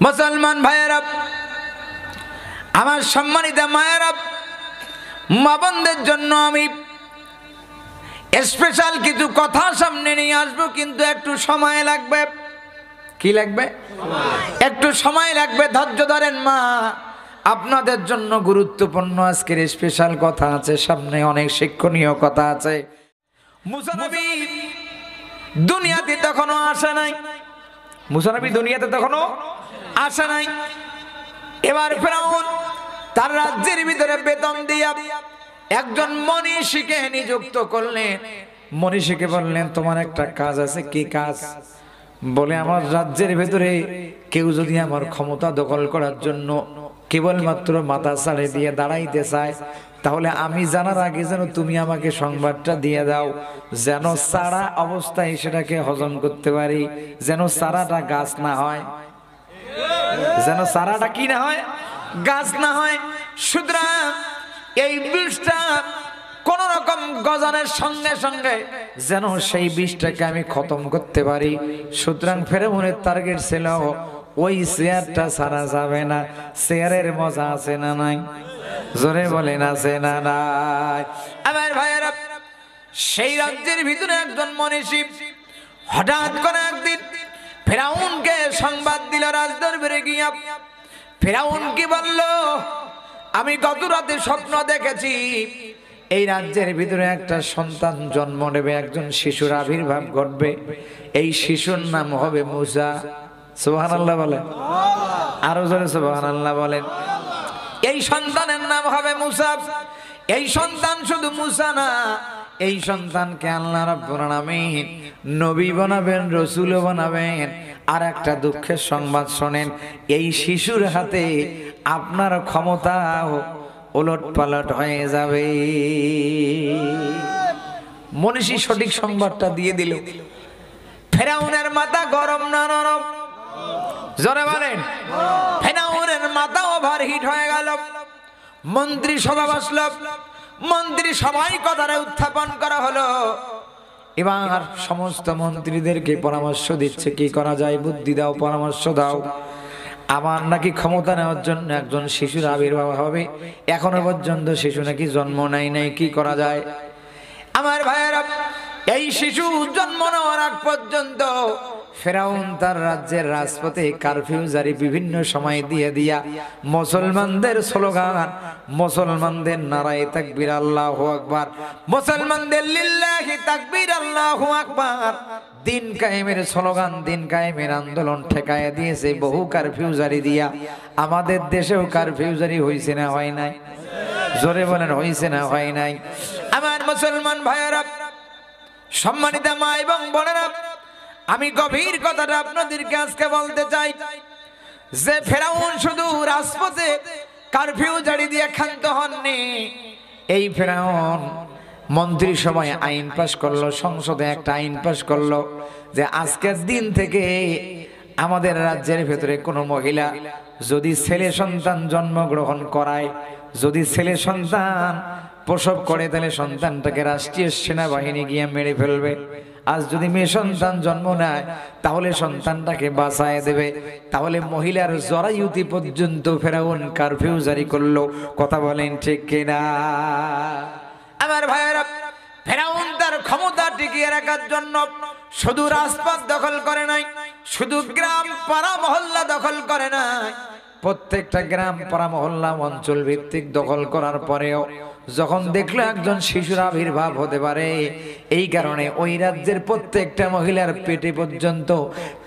মুসলমান ভাইয়েরা, আমার সম্মানিত মায়েরা, মা বোনদের জন্য আমি স্পেশাল কিছু কথা সামনে নিয়ে আসবো, কিন্তু একটু সময় লাগবে। কি লাগবে? একটু সময় লাগবে, ধৈর্য ধরেন মা। আপনাদের জন্য গুরুত্বপূর্ণ আজকের স্পেশাল কথা আছে, সামনে অনেক শিক্ষণীয় কথা আছে। মুসা নবী দুনিয়াতে তখনও আসে নাই। মুসা নবী দুনিয়াতে তখনও আসে নাই। এবার ফেরাউন তার রাজ্যের ভিতরে বেতন দিয়া একজন মনীষীকে নিযুক্ত করলেন। মনীষীকে বললেন, তোমার একটা কাজ আছে। কি কাজ? বলে, আমার রাজ্যের ভেতরে কেউ যদি আমার ক্ষমতা দখল করার জন্য কেবলমাত্র মাথা ছাড়ে দিয়ে দাঁড়াইতে চায়, তাহলে আমি জানার আগে যেন তুমি আমাকে সংবাদটা দিয়ে দাও, যেন সারা অবস্থায় সেটাকে হজম করতে পারি, যেন সারাটা গাছ না হয়, যেন সারাটা কি না হয়, গাছ না হয়। সুতরাং এই বিষটা কোন রকম গজনের সঙ্গে সঙ্গে যেন সেই বিষটাকে আমি খতম করতে পারি। সুতরাং ফেরাউনের টার্গেট ছিল ওই চেয়ারটা ছাড়া যাবে না। চেয়ারের মজা আছে না নাই? জোরে বলেন, আছে না নাই? আমার ভাইয়েরা, সেই রাজ্যের ভিতরে একজন মনীষী হঠাৎ করে একদিন ফেরাউনকে সংবাদ দিল রাজদরবারে গিয়া। ফেরাউন কি বলল? আমি গত রাতে স্বপ্ন দেখেছি, এই রাজ্যের ভিতরে একটা সন্তান জন্ম নেবে, একজন শিশুর আবির্ভাব ঘটবে। এই শিশুর নাম হবে মুসা। সুবহানাল্লাহ বলেন, আরো জোরে সুবহানাল্লাহ বলেন। এই সন্তানের নাম হবে মুসা। এই সন্তান শুধু মুসা না, এই সন্তানকে আল্লাহ রাব্বুল আলামিন নবী বানাবেন, রাসূল বানাবেন। আর একটা দুঃখের সংবাদ শোনেন, এই শিশুর হাতে আপনার ক্ষমতা ওলট পালট হয়ে যাবে। মনীষী সঠিক সংবাদটা দিয়ে দিল। ফেরাউনের মাথা গরম না নরম? জোরে বলেন। ফেরাউনের মাথা ওভারহিট হয়ে গেল। মন্ত্রী সভা বসল। মন্ত্রী সবাই কথাটা উত্থাপন করা হলো। এবার সমস্ত মন্ত্রীদেরকে পরামর্শ দিচ্ছে, কি করা যায়, বুদ্ধি দাও, পরামর্শ দাও। আমার নাকি ক্ষমতা নেওয়ার জন্য একজন শিশুর আবির্ভাব হবে, এখনো পর্যন্ত শিশু নাকি জন্ম নেয় নাই, কি করা যায়? আমার ভাইয়েরা, এই শিশু জন্ম নেওয়ার আগ পর্যন্ত ফেরাউন তার রাজ্যের রাজপথে কারফিউ জারি বিভিন্ন সময় দিয়ে দিয়া মুসলমানদের স্লোগান, মুসলমানদের নারায়ে তাকবীর আল্লাহু আকবার, মুসলমানদের লিল্লাহি তাকবীর আল্লাহু আকবার, দিন কায়েমের স্লোগান, দিন কায়েমের আন্দোলন ঠেকায় দিয়েছে বহু কারফিউ জারি দিয়া। আমাদের দেশেও কারফিউ জারি হইছে না হয় নাই? জোরে বলেন, হইছে না হয় নাই? আমার মুসলমান ভাইয়েরা, সম্মানিত মা এবং বোনেরা, আমি গভীর কথাটা আপনাদেরকে আজকে বলতে চাই যে ফেরাউন শুধু রাজপথে কারফিউ জারি দিয়ে ক্ষান্ত হননি। এই ফেরাউন মন্ত্রী সভায় আইন পাশ করলো, সংসদে একটা আইন পাশ করলো যে আজকের দিন থেকে আমাদের রাজ্যের ভেতরে কোনো মহিলা যদি ছেলে সন্তান জন্মগ্রহণ করায়, যদি ছেলে সন্তান প্রসব করে, তাহলে সন্তানটাকে রাষ্ট্রীয় সেনাবাহিনী গিয়ে মেরে ফেলবে। আজ যদি মেয়ে সন্তান জন্ম নেয়, তাহলে সন্তানটাকে বাঁচায় দেবে। তাহলে মহিলার জরায়ুতি পর্যন্ত ফেরাউন কারফিউ জারি করলো। কথা বলেন ঠিক কিনা? আমার ভাইয়েরা, ফেরাউন তার ক্ষমতা টিকিয়ে রাখার জন্য শুধু রাজপথ দখল করে নাই, শুধু গ্রাম পাড়া মহল্লা দখল করে নাই, প্রত্যেকটা গ্রাম পাড়া মহল্লা অঞ্চল ভিত্তিক দখল করার পরেও যখন দেখলো একজন শিশুর আবির্ভাব হতে পারে, এই কারণে ওই রাজ্যের প্রত্যেকটা মহিলার পেটে পর্যন্ত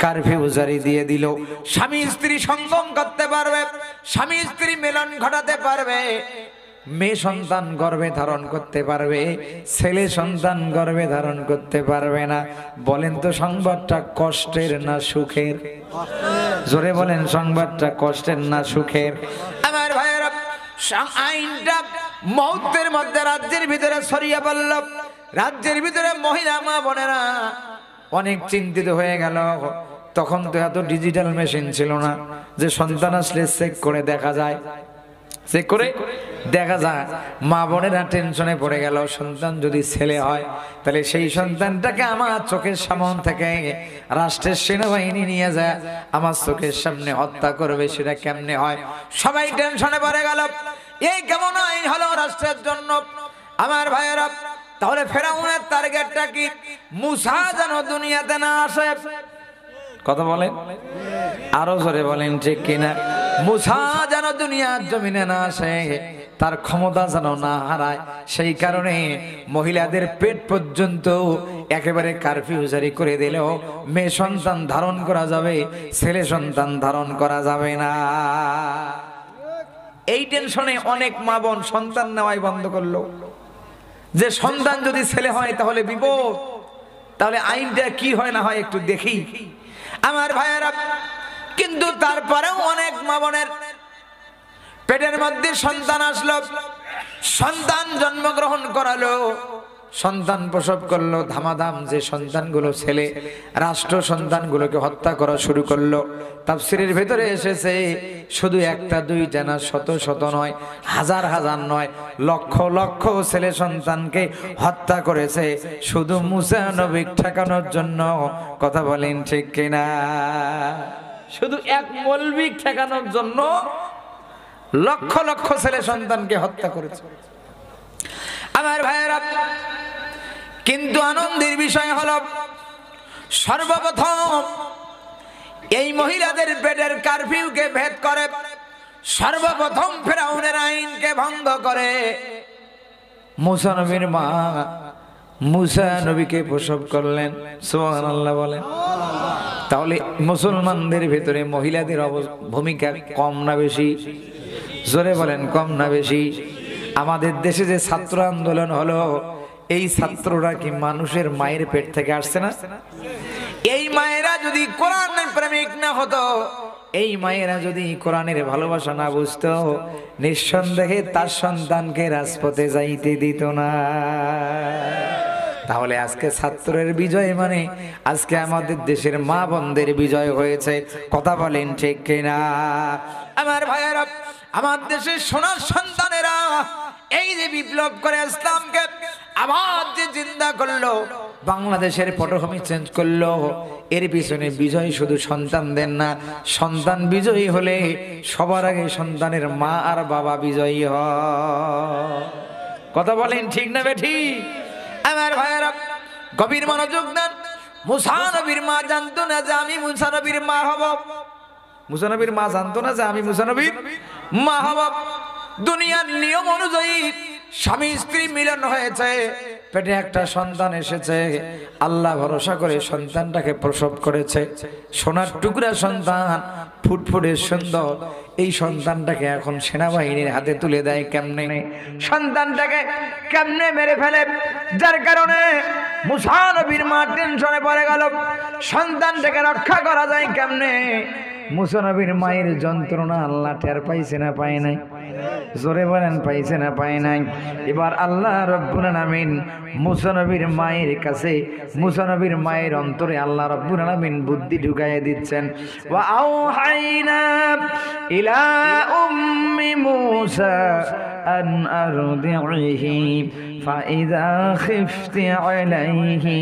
কারফিউ জারি দিয়ে দিল। স্বামী স্ত্রী সঙ্গম করতে পারবে, স্বামী স্ত্রী মিলন ঘটাতে পারবে, মেয়ে সন্তান গর্ভে ধারণ করতে পারবে, ছেলে সন্তান গর্ভে ধারণ করতে পারবে না। বলেন তো সংবাদটা কষ্টের না সুখের? জোরে বলেন, সংবাদটা কষ্টের না সুখের? আমার ভাইয়েরা, আইনটা মুহূর্তের মধ্যে রাজ্যের ভিতরে ছড়িয়ে পড়ল। রাজ্যের ভিতরে মহিলা মা বোনেরা অনেক চিন্তিত হয়ে গেল। তখন তো এত ডিজিটাল মেশিন ছিল না যে সন্তান আসলে চেক করে দেখা যায়। চেক করে দেখা যায় মা বোনেরা টেনশনে পড়ে গেল, সন্তান যদি ছেলে হয় তাহলে সেই সন্তানটাকে আমার চোখের সামনে থেকে রাষ্ট্রের সেনাবাহিনী নিয়ে যায় আমার চোখের সামনে হত্যা করবে, সেটা কেমনে হয়? সবাই টেনশনে পড়ে গেল। এই কেমন আইন হলো রাষ্ট্রের জন্য? আমার ভাইয়েরা, তাহলে ফেরাউনের টার্গেটটা কি? মুসা যেন দুনিয়াতে না আসে। কথা বলেন, আরো জোরে বলেন ঠিক কিনা? মুসা যেন দুনিয়ার জমিনে না আসে, তার ক্ষমতা যেন না হারায়, সেই কারণে মহিলাদের পেট পর্যন্ত একেবারে কারফিউ জারি করে দিলেও মেয়ে সন্তান ধারণ করা যাবে, ছেলে সন্তান ধারণ করা যাবে না। এই টেনশনে অনেক মা বোন সন্তান নেওয়াই বন্ধ করলো, যে সন্তান যদি ছেলে হয় তাহলে বিপদ, তাহলে আইনটা কি হয় না হয় একটু দেখি। আমার ভাইয়েরা, কিন্তু তারপরেও অনেক মা বোনের পেটের মধ্যে সন্তান আসলো, সন্তান জন্মগ্রহণ করালো, সন্তান প্রসব করলো, ধামাধাম যে সন্তানগুলো ছেলে, রাষ্ট্র সন্তানগুলোকে হত্যা করা শুরু করলো। তাফসীরের ভেতরে এসেছে শুধু একটা দুইটা না, শত শত নয়, হাজার হাজার নয়, লক্ষ লক্ষ ছেলে সন্তানকে হত্যা করেছে শুধু মুসা নবীকে ঠেকানোর জন্য। কথা বলেন ঠিক কিনা? শুধু এক মৌলবী ঠেকানোর জন্য লক্ষ লক্ষ ছেলে সন্তানকে হত্যা করেছে। আমার ভাইয়েরা, কিন্তু আনন্দের বিষয় হলো সর্বপ্রথম এই মহিলাদের পেটের কারফিউকে ভেদ করে সর্বপ্রথম ফেরাউনের আইনকে ভঙ্গ করে মুসা নবীর মা মুসা নবীকে প্রসব করলেন। সুবহানাল্লাহ বলেন। তাহলে মুসলমানদের ভেতরে মহিলাদের ভূমিকা কম না বেশি? জোরে বলেন, কম না বেশি? আমাদের দেশে যে ছাত্র আন্দোলন হলো, এই ছাত্ররা কি মানুষের মায়ের পেট থেকে আসছে না? এই মায়েরা যদি কোরআনের প্রেমিক না হতো, এই মায়েরা যদি কোরআনের ভালোবাসা না বুঝতো, নিঃসন্দেহে তার সন্তানকে রাজপথে যাইতে দিত না। তাহলে আজকে ছাত্রের বিজয় মানে আজকে আমাদের দেশের মা বোনদের বিজয় হয়েছে। কথা বলেন ঠিক কিনা? আমার ভাইয়েরা, আমার দেশের সোনার সন্তানেরা এই যে বিপ্লব করে ইসলামকে আবার যে জিন্দা করলো, বাংলাদেশের পটভূমি চেঞ্জ করলো, এর পিছনে বিজয় শুধু সন্তানদের না, সন্তান বিজয়ী হলে সবার আগে সন্তানের মা আর বাবা বিজয়ী হয়। কথা বলেন ঠিক না বেঠিক? আমার ভাইয়েরা, গভীর মনোযোগ দেন। মুসা নবীর মা জানতো না যে আমি মুসা নবীর মা হব। মুসা নবীর মা জানতো না যে আমি মুসা নবীর মা হব। দুনিয়ার নিয়ম অনুযায়ী স্বামী স্ত্রী মিলন হয়েছে, পেটে একটা সন্তান এসেছে, আল্লাহ ভরসা করে সন্তানটাকে প্রসব করেছে। সোনার টুকরা সন্তান, ফুটফুটে সুন্দর, এই সন্তানটাকে এখন সেনাবাহিনীর হাতে তুলে দেয় কেমনে? সন্তানটাকে কেমনে মেরে ফেলে? যার কারণে মুসা নবীর মা টেনশনে পড়ে গেল, সন্তানটাকে রক্ষা করা যায় কেমনে? মুসা নবীর মায়ের যন্ত্রণা আল্লাহ টের পাইছে না পায় নাই? জোরে বলেন, পাইছে না পায় নাই? এবার আল্লাহ রব্বুল আলামিন মুসা নবীর মায়ের কাছে, মুসা নবীর মায়ের অন্তরে আল্লাহ রব্বুল আলামিন বুদ্ধি ঢুকাইয়া দিচ্ছেন। ওয়া আওহাইনা ইলা উম্মি মুসা আন আরদিহি ফাইযা খিফতি আলাইহি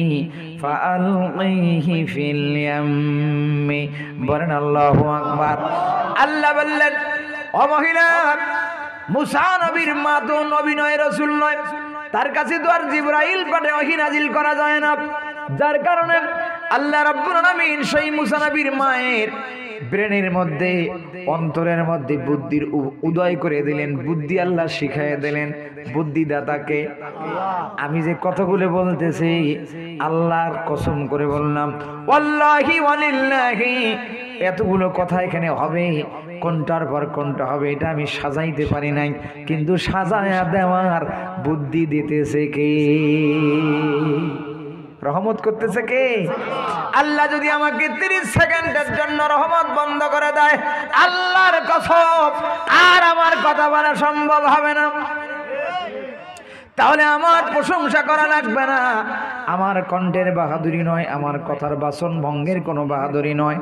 ফাআলকিহি ফিল ইয়াম্মি। বলেন আল্লাহু আকবার। আল্লাহ বললেন, ও মহিলা, মুসা নবীর মা তো নবী নয়, রাসূল নয়, তার কাছে তো আর জিবরাইল পাঠে ওহী নাজিল করা যায় না। যার কারণে আল্লাহ রাব্বুল আলামিন সেই মুসা নবীর মায়ের ব্রেনের মধ্যে, অন্তরের মধ্যে বুদ্ধির উদয় করে দিলেন, বুদ্ধি আল্লাহ শিখাইয়া দিলেন। বুদ্ধিদাতাকে আমি যে কথাগুলো বলতেছি আল্লাহর কসম করে বললাম, ওয়াল্লাহি ওয়ালিল্লাহি, এতগুলো কথা এখানে হবে, কোনটার পর কোনটা হবে এটা আমি সাজাইতে পারি নাই, কিন্তু সাজায়া দেওয়ার বুদ্ধি দিতেছে কে? রহমত করতেছে কে? আল্লাহ যদি আমাকে 30 সেকেন্ডের জন্য রহমত বন্ধ করে দেয়, আল্লাহর কসম আর আমার কথা বলা সম্ভব হবে না। তাহলে আমার প্রশংসা করা লাগবে না। আমার কণ্ঠের বাহাদুরি নয়, আমার কথার বাসন ভঙ্গের কোনো বাহাদুরি নয়,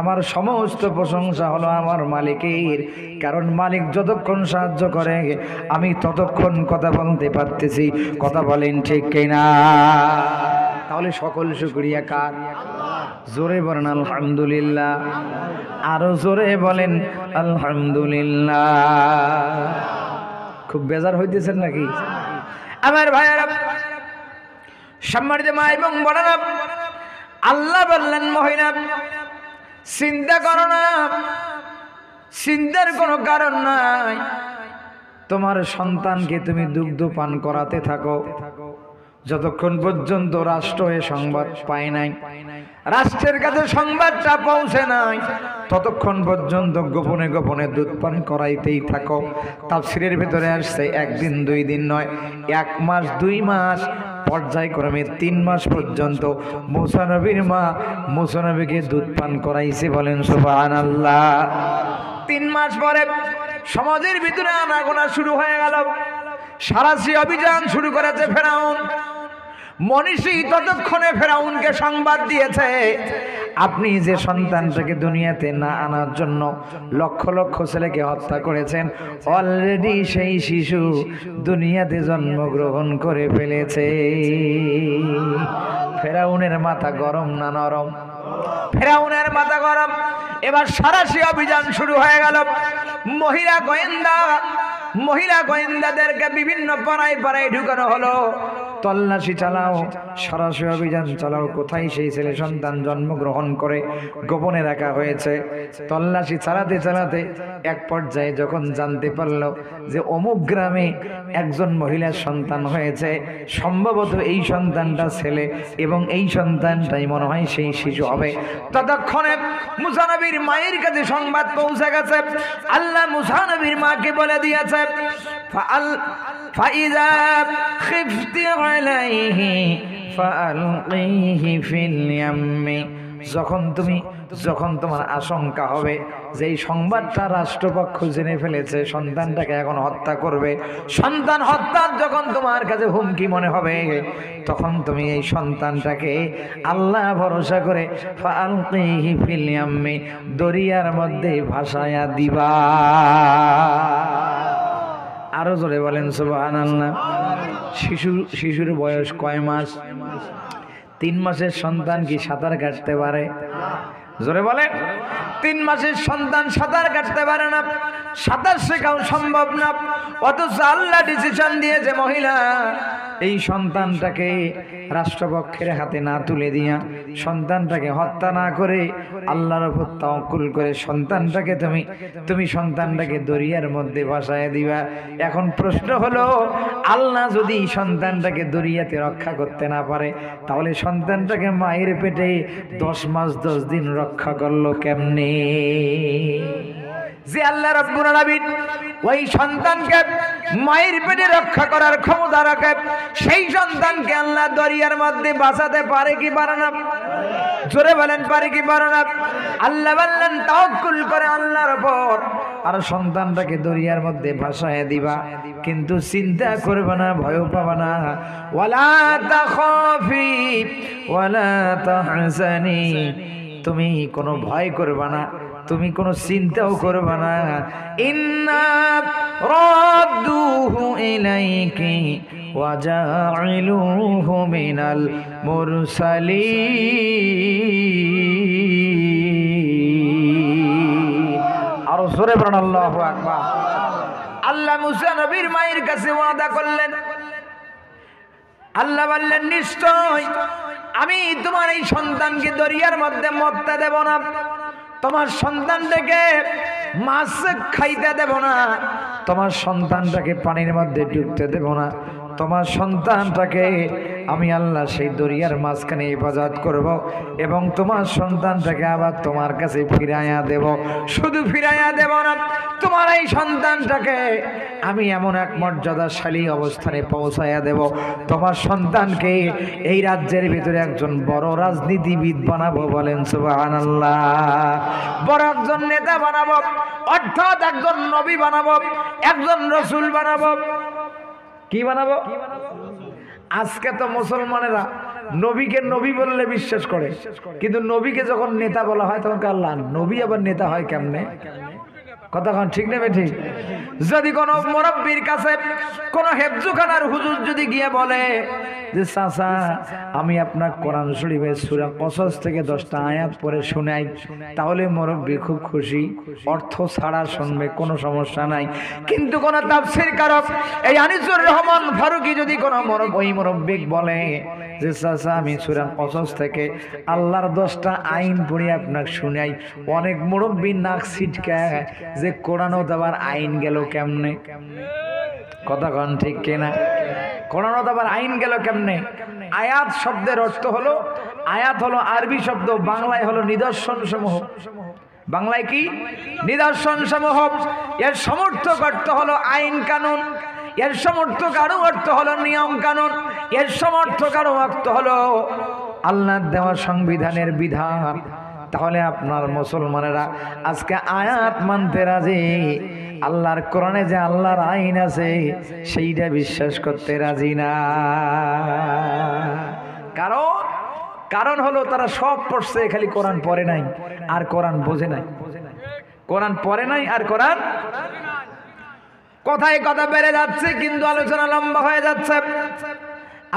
আমার সমস্ত প্রশংসা হলো আমার মালিকের। কারণ মালিক যতক্ষণ সাহায্য করে আমি ততক্ষণ কথা বলতে পারতেছি। কথা বলেন ঠিক কিনা? তাহলে সকল শুকরিয়া কার? জোরে বলেন আলহামদুলিল্লাহ, আরো জোরে বলেন আলহামদুলিল্লাহ। খুব বেজার হইতেছেন নাকি আমার ভাইয়েরা? সম্মানিত মা এবং বোনেরা, আল্লাহ বললেন মহিলা চিন্তা করো না, চিন্তার কোনো কারণ নাই। তোমার সন্তানকে তুমি দুগ্ধ পান করাতে থাকো যতক্ষণ পর্যন্ত রাষ্ট্র এ সংবাদ পায় নাই, রাষ্ট্রের কাছে সংবাদটা পৌঁছে নাই, ততক্ষণ পর্যন্ত গোপনে গোপনে দুধ পান করাইতেই থাকো। তাফসীরের ভিতরে আসছে একদিন 2 দিন নয়, 1 মাস 2 মাস, পর্যায়ক্রমে 3 মাস পর্যন্ত মুসা নবীর মা মুসা নবীকে দুধ পান করাইছে। বলেন সুবহানাল্লাহ। 3 মাস পরে সমাজের ভিতরে আনাগোনা শুরু হয়ে গেল, সারাশি অভিযান শুরু করেছে ফেরাউন। মনীষী ততক্ষণে ফেরাউনকে সংবাদ দিয়েছে, আপনি যে সন্তানটাকে দুনিয়াতে না আনার জন্য লক্ষ লক্ষ ছেলেকে হত্যা করেছেন, অলরেডি সেই শিশু দুনিয়াতে জন্মগ্রহণ করে ফেলেছে। ফেরাউনের মাথা গরম না নরম? ফেরাউনের মাথা গরম। এবার সারাশি অভিযান শুরু হয়ে গেল। মহিলা গোয়েন্দাদেরকে বিভিন্ন পাড়ায় পাড়ায় ঢুকানো হলো, তল্লাশি চালাও, সারাশি অভিযান চালাও, কোথায় সেই ছেলে সন্তান জন্মগ্রহণ করে গোপনে রাখা হয়েছে। তল্লাশি চালাতে চালাতে এক পর্যায়ে যখন জানতে পারল যে অমুক গ্রামে একজন মহিলার সন্তান হয়েছে, সম্ভবত এই সন্তানটা ছেলে এবং এই সন্তানটাই মনে হয় সেই শিশু হবে, ততক্ষণে মুসা নবীর মায়ের কাছে সংবাদ পৌঁছে গেছে। আল্লাহ মুসা নবীর মাকে বলে দিয়েছে, فإذا خفت عليه فألقيه في اليم। যখন তোমার আশঙ্কা হবে যে এই সংবাদটা রাষ্ট্রপক্ষ জেনে ফেলেছে, সন্তানটাকে এখন হত্যা করবে, সন্তান হত্যার যখন তোমার কাছে হুমকি মনে হবে, তখন তুমি এই সন্তানটাকে আল্লাহ ভরসা করে ফালকিহি ফিল ইয়াম্মি, দরিয়ার মধ্যে ভাসায়া দিবা। আরো জোরে বলেন সুবহানাল্লাহ। শিশুর বয়স কয় মাস? 3 মাসের সন্তান কি সাঁতার কাটতে পারে? জোরে বলেন। 3 মাসের সন্তান সাঁতার কাটতে পারে না, সাঁতার শেখাও সম্ভব না। অথচ আল্লাহ ডিসিশন দিয়েছে মহিলা এই সন্তানটাকে রাষ্ট্রপক্ষের হাতে না তুলে দিয়া, সন্তানটাকে হত্যা না করে আল্লাহর উপর তাওয়াক্কুল করে সন্তানটাকে তুমি সন্তানটাকে দরিয়ার মধ্যে ভাসায় দিবা। এখন প্রশ্ন হলো, আল্লাহ যদি সন্তানটাকে দরিয়াতে রক্ষা করতে না পারে, তাহলে সন্তানটাকে মায়ের পেটে 10 মাস 10 দিন রক্ষা করলো কেমনে? যে আল্লাহ রাব্বুল আলামিন ওই সন্তানকে মায়ের পেটে রক্ষা করার ক্ষমতা রাখে, সেই সন্তানকে আল্লাহ দরিয়ার মধ্যে বাঁচাতে পারে কি পারে না? জোরে বলেন, পারে কি পারে না? আল্লাহ বললেন তাওয়াক্কুল করে আল্লাহর উপর, আর সন্তানটাকে দরিয়ার মধ্যে ভাসায় দিবা, কিন্তু চিন্তা করবে না, ভয় পাবে না। ওয়ালা তাখাফি ওয়ালা তাহজানি, তুমি কোনো ভয় করবে না, তুমি কোনো চিন্তাও করবে না। ইন্না রাদ্দুহু ইলাইকি ওয়া জাইলুহু মিনাল মুরসালিন। আর জোরে বলেন আল্লাহু আকবার। আল্লাহ মুসা নবীর মায়ের কাছে ওয়াদা করলেন, আল্লাহ বললেন নিশ্চয় আমি তোমার এই সন্তানকে দরিয়ার মধ্যে মরতে দেব না, তোমার সন্তানটাকে মাছ খাইতে দেব না, তোমার সন্তানটাকে পানির মধ্যে ডুবতে দেব না, তোমার সন্তানটাকে আমি আল্লাহ সেই দরিয়ার মাঝখানে হেফাজত করব এবং তোমার সন্তানটাকে আবার তোমার কাছে ফিরাইয়া দেব। শুধু ফিরাইয়া দেব না, তোমার এই সন্তানটাকে আমি এমন এক মর্যাদাশালী অবস্থানে পৌঁছাইয়া দেব, তোমার সন্তানকে এই রাজ্যের ভিতরে একজন বড় রাজনীতিবিদ বানাবো। বলেন সুবহানাল্লাহ। বড় একজন নেতা বানাবো, অর্থাৎ একজন নবী বানাবো, একজন রসুল বানাবো। কি বানাবো? আজকে তো মুসলমানেরা নবীকে নবী বললে বিশ্বাস করে, কিন্তু নবীকে যখন নেতা বলা হয় তখন আল্লাহ নবী আবার নেতা হয় কেমনে? কতক্ষণ ঠিক নেবে ঠিক? যদি কোনো মুরব্বির কাছে কোনো হেফজুখানার হুজুর যদি গিয়ে বলে যে চাচা আমি আপনার কোরআন শরীফের সূরা কসস থেকে 10টা আয়াত পড়ে শোনাই, তাহলে মুরব্বি খুব খুশি, অর্থ ছাড়া শুনবে, কোনো সমস্যা নাই। কিন্তু কোন তাফসীর কারক এই আনিসুর রহমান ফারুকী যদি কোনো ওই মুরব্বি বলে যে চাচা আমি সূরা কসস থেকে আল্লাহর 10টা আইন পড়ে আপনাকে শোনাই, অনেক মুরব্বি নাক ছিটকায় যে কোরআনও আবার আইন গেল কেমনে? কতক্ষণ ঠিক কিনা? কোরআনও আবার আইন গেল কেমনে? আয়াত শব্দের অর্থ হলো, আয়াত হলো আরবি শব্দ, বাংলায় হলো নিদর্শন সমূহ। বাংলায় কি? নিদর্শন সমূহ। এর সমর্থক অর্থ হলো আইন কানুন, এর সমর্থক আরো অর্থ হলো নিয়ম কানুন, এর সমর্থক আরো অর্থ হলো আল্লাহর দেওয়া সংবিধানের বিধান। তাহলে আপনার মুসলমানেরা আজকে আয়াত মানতে রাজি, আল্লাহর কোরআনে যে আল্লাহর আইন আছে সেইটা বিশ্বাস করতে রাজি না। কারণ হলো তারা সব পড়ছে, খালি কোরআন পড়ে নাই আর কোরআন বোঝে নাই। কোরআন পড়ে নাই আর কোরআন, কথায় কথা বেড়ে যাচ্ছে কিন্তু আলোচনা লম্বা হয়ে যাচ্ছে।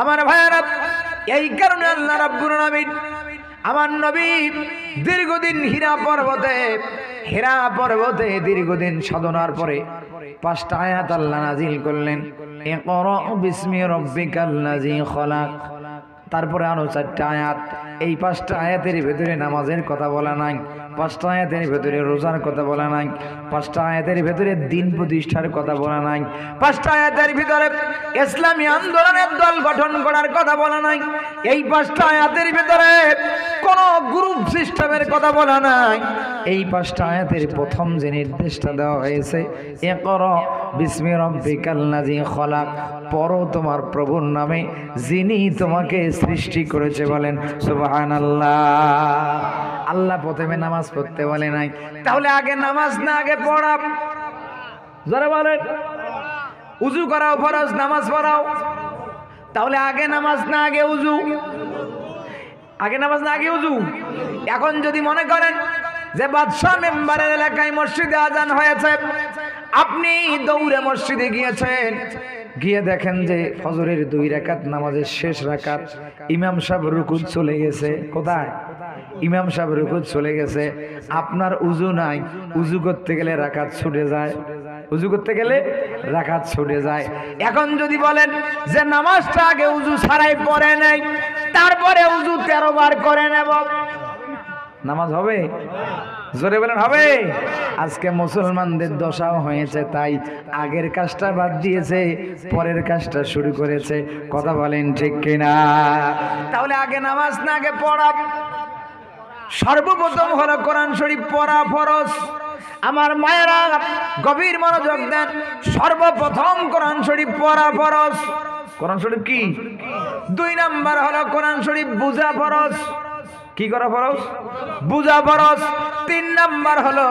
আমার ভাইয়েরা, এই কারণে আল্লাহ রাব্বুল আলামিন আমার নবী দীর্ঘদিন হীরা পর্বতে দীর্ঘদিন সাধনার পরে 5টা আয়াত আল্লাহ নাজিল করলেন। ইকরা বিসমি রাব্বিকাল্লাযী খলাক। তারপরে আরো 4টা আয়াত। এই 5টা আয়াতের ভিতরে নামাজের কথা বলা নাই, 5টা আয়াতের ভিতরে রোজার কথা বলা নাই, 5টা আয়াতের ভিতরে দিন প্রতিষ্ঠার কথা বলা নাই, 5টা আয়াতের ভিতরে ইসলামী আন্দোলনের দল গঠন করার কথা বলা নাই, এই 5টা আয়াতের ভিতরে কোন গ্রুপ সিস্টেমের কথা বলা নাই। এই 5টা আয়াতের প্রথম যে নির্দেশটা দেওয়া হয়েছে, ইকরা বিসমি রাব্বিকাল্লাযী খলাক, পড়ো তোমার প্রভুর নামে যিনি তোমাকে সৃষ্টি করেছে। বলেন সুবহানাল্লাহ। আল্লাহ প্রথমে নামাজ পড়তে বলে নাই, তাহলে আগে নামাজ না আগে পড়া? যারা বলেন উযু করাও ফরজ, নামাজ পড়াও, তাহলে আগে নামাজ না আগে উযু? আগে নামাজ না আগে উযু? এখন যদি মনে করেন যে বাদশাহ মেম্বারের এলাকায় মসজিদে আজান হয়েছে, আপনি দৌড়ে মসজিদে গিয়েছেন, গিয়ে দেখেন যে ফজরের 2 রাকাত নামাজের শেষ রাকাত ইমাম সাহেব রুকুত চলে গেছে। কোথায়? ইমাম সাহেব রুকুত চলে গেছে। আপনার উযু নাই, উযু করতে গেলে রাকাত ছুটে যায়, উযু করতে গেলে রাকাত ছুটে যায়। এখন যদি বলেন যে নামাজটা আগে উযু ছাড়াই পড়ে নেই, তারপরে উযু 13 বার করে নেব, নামাজ হবে? জোরে বলেন হবে? আজকে মুসলমানদের দশাও হয়েছে তাই, আগের কাজটা বাদ দিয়েছে, পরের কাজটা শুরু করেছে। কথা বলেন ঠিক কিনা? তাহলে আগে নামাজ না আগে পড়া? সর্বপ্রথম হলো কোরআন শরীফ পড়া ফরজ। আমার মায়েরা গভীর মনোযোগ দেন, সর্বপ্রথম কোরআন শরীফ পড়া ফরজ। কোরআন শরীফ কি? 2 নাম্বার হলো কোরআন শরীফ বুঝা ফরজ। কি করা ফরজ? বুঝা ফরজ। 3 নাম্বার হলো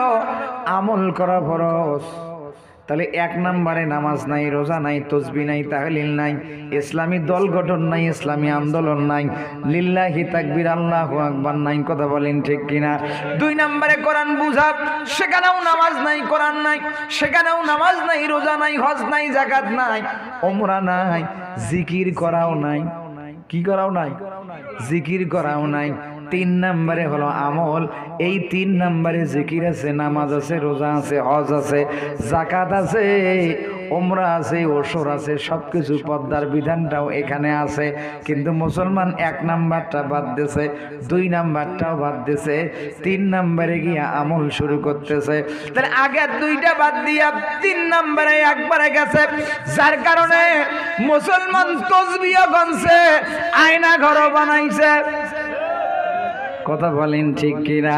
আমল করা ফরজ। তাহলে 1 নম্বরে নামাজ নাই, রোজা নাই, তাসবিহ নাই, তাহলিল নাই, ইসলামী দল গঠন নাই, ইসলামী আন্দোলন নাই, লিল্লাহি তাকবীর আল্লাহু আকবার নাই। কথা বলেন ঠিক কিনা? 2 নম্বরে কোরআন বুঝা, সেখানেও নামাজ নাই, কোরআন নাই, সেখানেও নামাজ নাই, রোজা নাই, হজ নাই, যাকাত নাই, ওমরা নাই, জিকির করাও নাই। কি করাও নাই? জিকির করাও নাই। 3 নম্বরে হলো আমল। এই 3 নম্বরে জিকির আছে, নামাজ আছে, রোজা আছে, হজ আছে, যাকাত আছে, ওমরা আছে, ওসর আছে, সবকিছু পর্দার বিধানটাও এখানে আছে। কিন্তু মুসলমান 1 নাম্বারটা বাদ দিয়েছে, 2 নাম্বারটাও বাদ দিয়েছে, 3 নম্বরে গিয়ে আমল শুরু করতেছে। তাহলে আগে 2টা বাদ দিয়া 3 নম্বরে একবারে গেছে, যার কারণে মুসলমান তাসবিহ গনছে, আয়না ঘর বানাইছে। কথা বলেন ঠিক কিনা?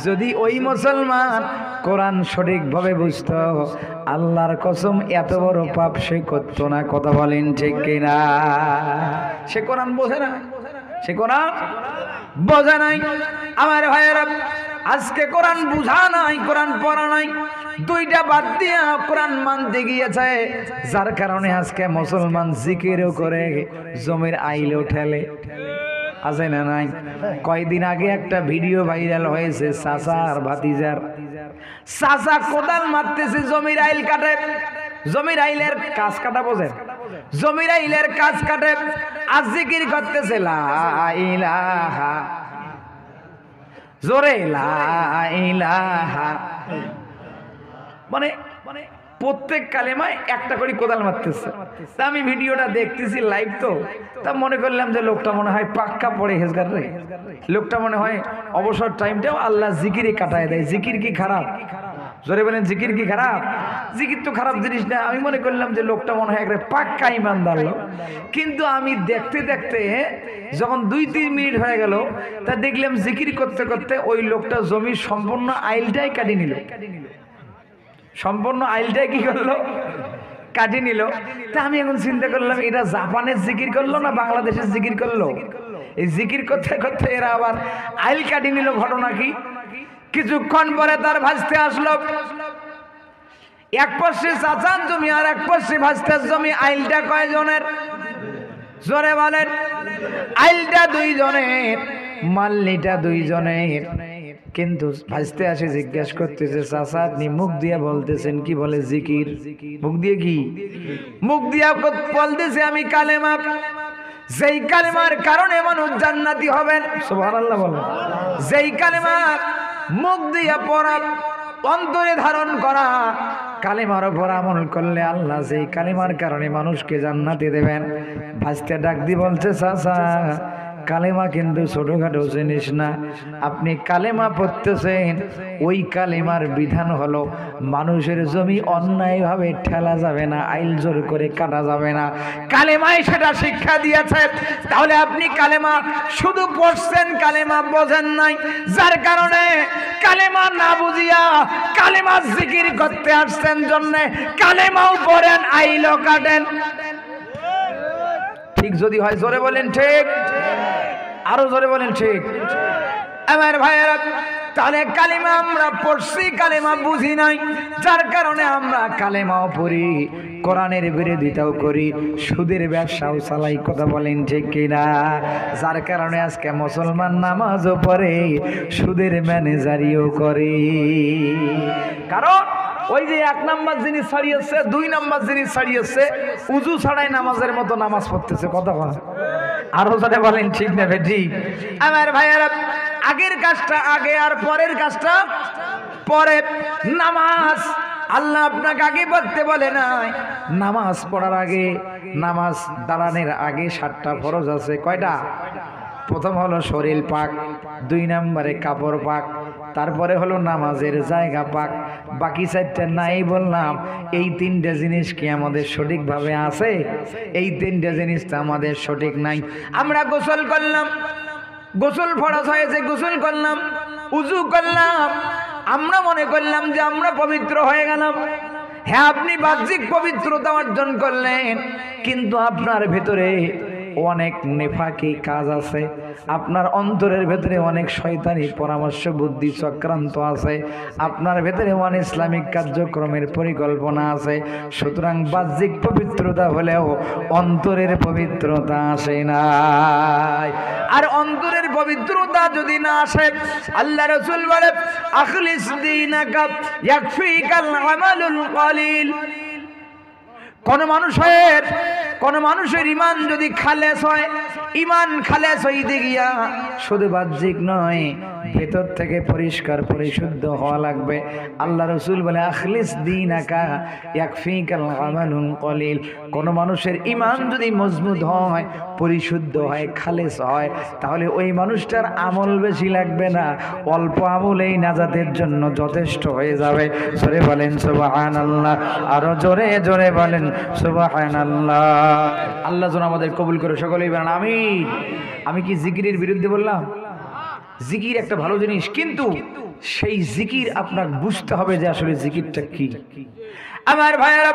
যদি ওই মুসলমান কোরআন সঠিকভাবে বুঝতো, আল্লাহর কসম এত বড় পাপ সে করতো না। কথা বলেন ঠিক কিনা? সে কোরআন বোঝে না, সে কোরআন বোঝে নাই। আমার ভাইয়েরা, আজকে কোরআন বুঝা নাই, কোরআন পড়া নাই, দুইটা বাদ দিয়ে কোরআন মানতে গিয়েছে, যার কারণে আজকে মুসলমান জিকিরও করে জমির আইলেও ঠেলে। আছে না নাই? কয়দিন আগে একটা ভিডিও ভাইরাল হয়েছে, চাচা আর ভাতিজার। চাচা কোদাল মারতেছে, জমির আইল কাটে, জমির আইলের কাজ কাটা, বোঝেন? জমির আইলের কাজ কাটে আর জিকির করতেছে লা ইলাহা, জোরে লা ইলাহা, মানে প্রত্যেক কালেমায় একটা করে কোদাল মারতেছে। তা আমি ভিডিওটা দেখতেছি লাইভ, তো তা মনে করলাম যে লোকটা মনে হয় পাক্কা পড়ে হেজগার রে, লোকটা মনে হয় অবসর টাইমটাও আল্লাহ জিকিরে কাটায় দেয়। জিকির কি খারাপ? জোরে বলেন, জিকির কি খারাপ? জিকির তো খারাপ জিনিস না। আমি মনে করলাম যে লোকটা মনে হয় একটা পাক্কা ইমানদার লোক, কিন্তু আমি দেখতে দেখতে যখন 2-3 মিনিট হয়ে গেল, তা দেখলাম জিকির করতে করতে ওই লোকটা জমির সম্পূর্ণ আইলটাই কাটি নিল, সম্পূর্ণ আইলটাই কি করলো? কাটি নিল। তা আমি এখন চিন্তা করলাম, এটা জাপানের জিকির করলো না বাংলাদেশের জিকির করলো? এই জিকির করতে করতে এরা আবার আইল কাটি নিল, ঘটনা কি? কিছুক্ষণ পরে তার ভাসতে আসলো, এক পাশে চাচার জমি আর এক পাশে ভাসতের জমি। আইলটা কয়জনের? জোরে বলেন। আইলটা 2 জনের, মাল্লিটা 2 জনের। কিন্তু ভাসতে আসে জিজ্ঞেস করতেছে, চাচা আপনি মুখ দিয়ে বলতেছেন কি? বলে জিকির। মুখ দিয়ে কি? মুখ দিয়া বলতেছে আমি কালেমা, যেই কালেমার কারণে মানুষ জান্নাতি হবেন। সুবহানাল্লাহ বলেন। যেই কালেমা মুখ দিয়া পড়া, অন্তরে ধারণ করা, কালেমার উপর আমল করলে আল্লাহ যেই কালেমার কারণে মানুষকে জান্নাতি দেবেন। ভাসতে ডাক দি বলছে, চাচা কালেমা কিন্তু ছোটখাটো জিনিস না। আপনি কালেমা পড়তেছেন, ওই কালেমার বিধান হলো মানুষের জমি অন্যায়ভাবে ঠেলা যাবে না, আইল জোর করে কাটা যাবে না। কালেমায় সেটা শিক্ষা দিয়েছে। তাহলে আপনি কালেমা শুধু পড়ছেন, কালেমা বোঝেন নাই, যার কারণে কালেমা না বুঝিয়া কালেমা জিকির করতে আসছেন জন্য কালেমাও পড়েন, আইলও কাটেন। ঠিক যদি হয় জোরে বলেন ঠিক, আরো জোরে বলেন ঠিক। আমার ভাইয়েরা, তাহলে কালেমা আমরা পড়ছি, কালেমা বুঝি নাই, যার কারণে আমরা কালেমাও পড়ি, কোরআনের বিরোধিতাও করি, সুদের ব্যবসাও চালাই। কথা বলেন ঠিক কিনা? যার কারণে আজকে মুসলমান নামাজও পড়ে, সুদের ম্যানেজারিও করে। কারণ ওই যে 1 নাম্বার জিনিস ছাড়িয়েছে, 2 নাম্বার জিনিস ছাড়িয়েছে, উজু ছাড়াই নামাজের মতো নামাজ পড়তেছে। কথা বলেন, আরো যারা বলেন ঠিক না ঠিক? আমার ভাইয়েরা, আগের কাজটা আগে আর পরের কাজটা পরে। নামাজ আল্লাহ আপনাকে আগে পড়তে বলে নাই। নামাজ পড়ার আগে, নামাজ দাঁড়ানোর আগে 7টা ফরজ আছে। কয়টা? প্রথম হলো শরীর পাক, 2 নম্বরে কাপড় পাক, তারপরে হলো নামাজের জায়গা পাক। বাকি 4টা নাই বললাম। এই 3টে জিনিস কি আমাদের সঠিকভাবে আছে? এই 3টে জিনিস তো আমাদের সঠিক নাই। আমরা গোসল করলাম, গোসল ফরজ হয়েছে, গোসল করলাম, উজু করলাম, আমরা মনে করলাম যে আমরা পবিত্র হয়ে গেলাম। হ্যাঁ, আপনি বাহ্যিক পবিত্রতা অর্জন করলেন, কিন্তু আপনার ভেতরে অনেক নেফাকি কাজ আছে, আপনার অন্তরের ভেতরে অনেক শয়তানি পরামর্শ বুদ্ধি চক্রান্ত আছে, আপনার ভেতরে ইসলামিক কার্যক্রমের পরিকল্পনা আছে। সুতরাং বাহ্যিক পবিত্রতা হলেও অন্তরের পবিত্রতা আসে না। আর অন্তরের পবিত্রতা যদি না আসে, আল্লাহ রাসূল বলে আখলিস দীনাকা ইয়াকফিকাল আমালুল কলিল। কোন মানুষের ইমান যদি খালেস হয়, ইমান খালেস হইতে গিয়া শুধু বাহ্যিক নয়, ভেতর থেকে পরিষ্কার পরিশুদ্ধ হওয়া লাগবে। আল্লাহ রাসূল বলে আখলিস দীনাকা ইয়াকফিকাল আমালুল কলিল। কোন মানুষের ইমান যদি মজবুত হয়, পরিশুদ্ধ হয়, খালেস হয়, তাহলে ওই মানুষটার আমল বেশি লাগবে না, অল্প আমলেই নাজাতের জন্য যথেষ্ট হয়ে যাবে। জোরে বলেন সুবহানাল্লাহ, আরো জোরে জোরে বলেন সুবহানাল্লাহ। আল্লাহ যেন আমাদের কবুল করে, সকলেই বলেন আমিন। আমি কি জিকিরের বিরুদ্ধে বললাম? জিকির একটা ভালো জিনিস, কিন্তু সেই জিকির আপনার বুঝতে হবে যে আসলে জিকিরটা কি। আমার ভাইয়েরা,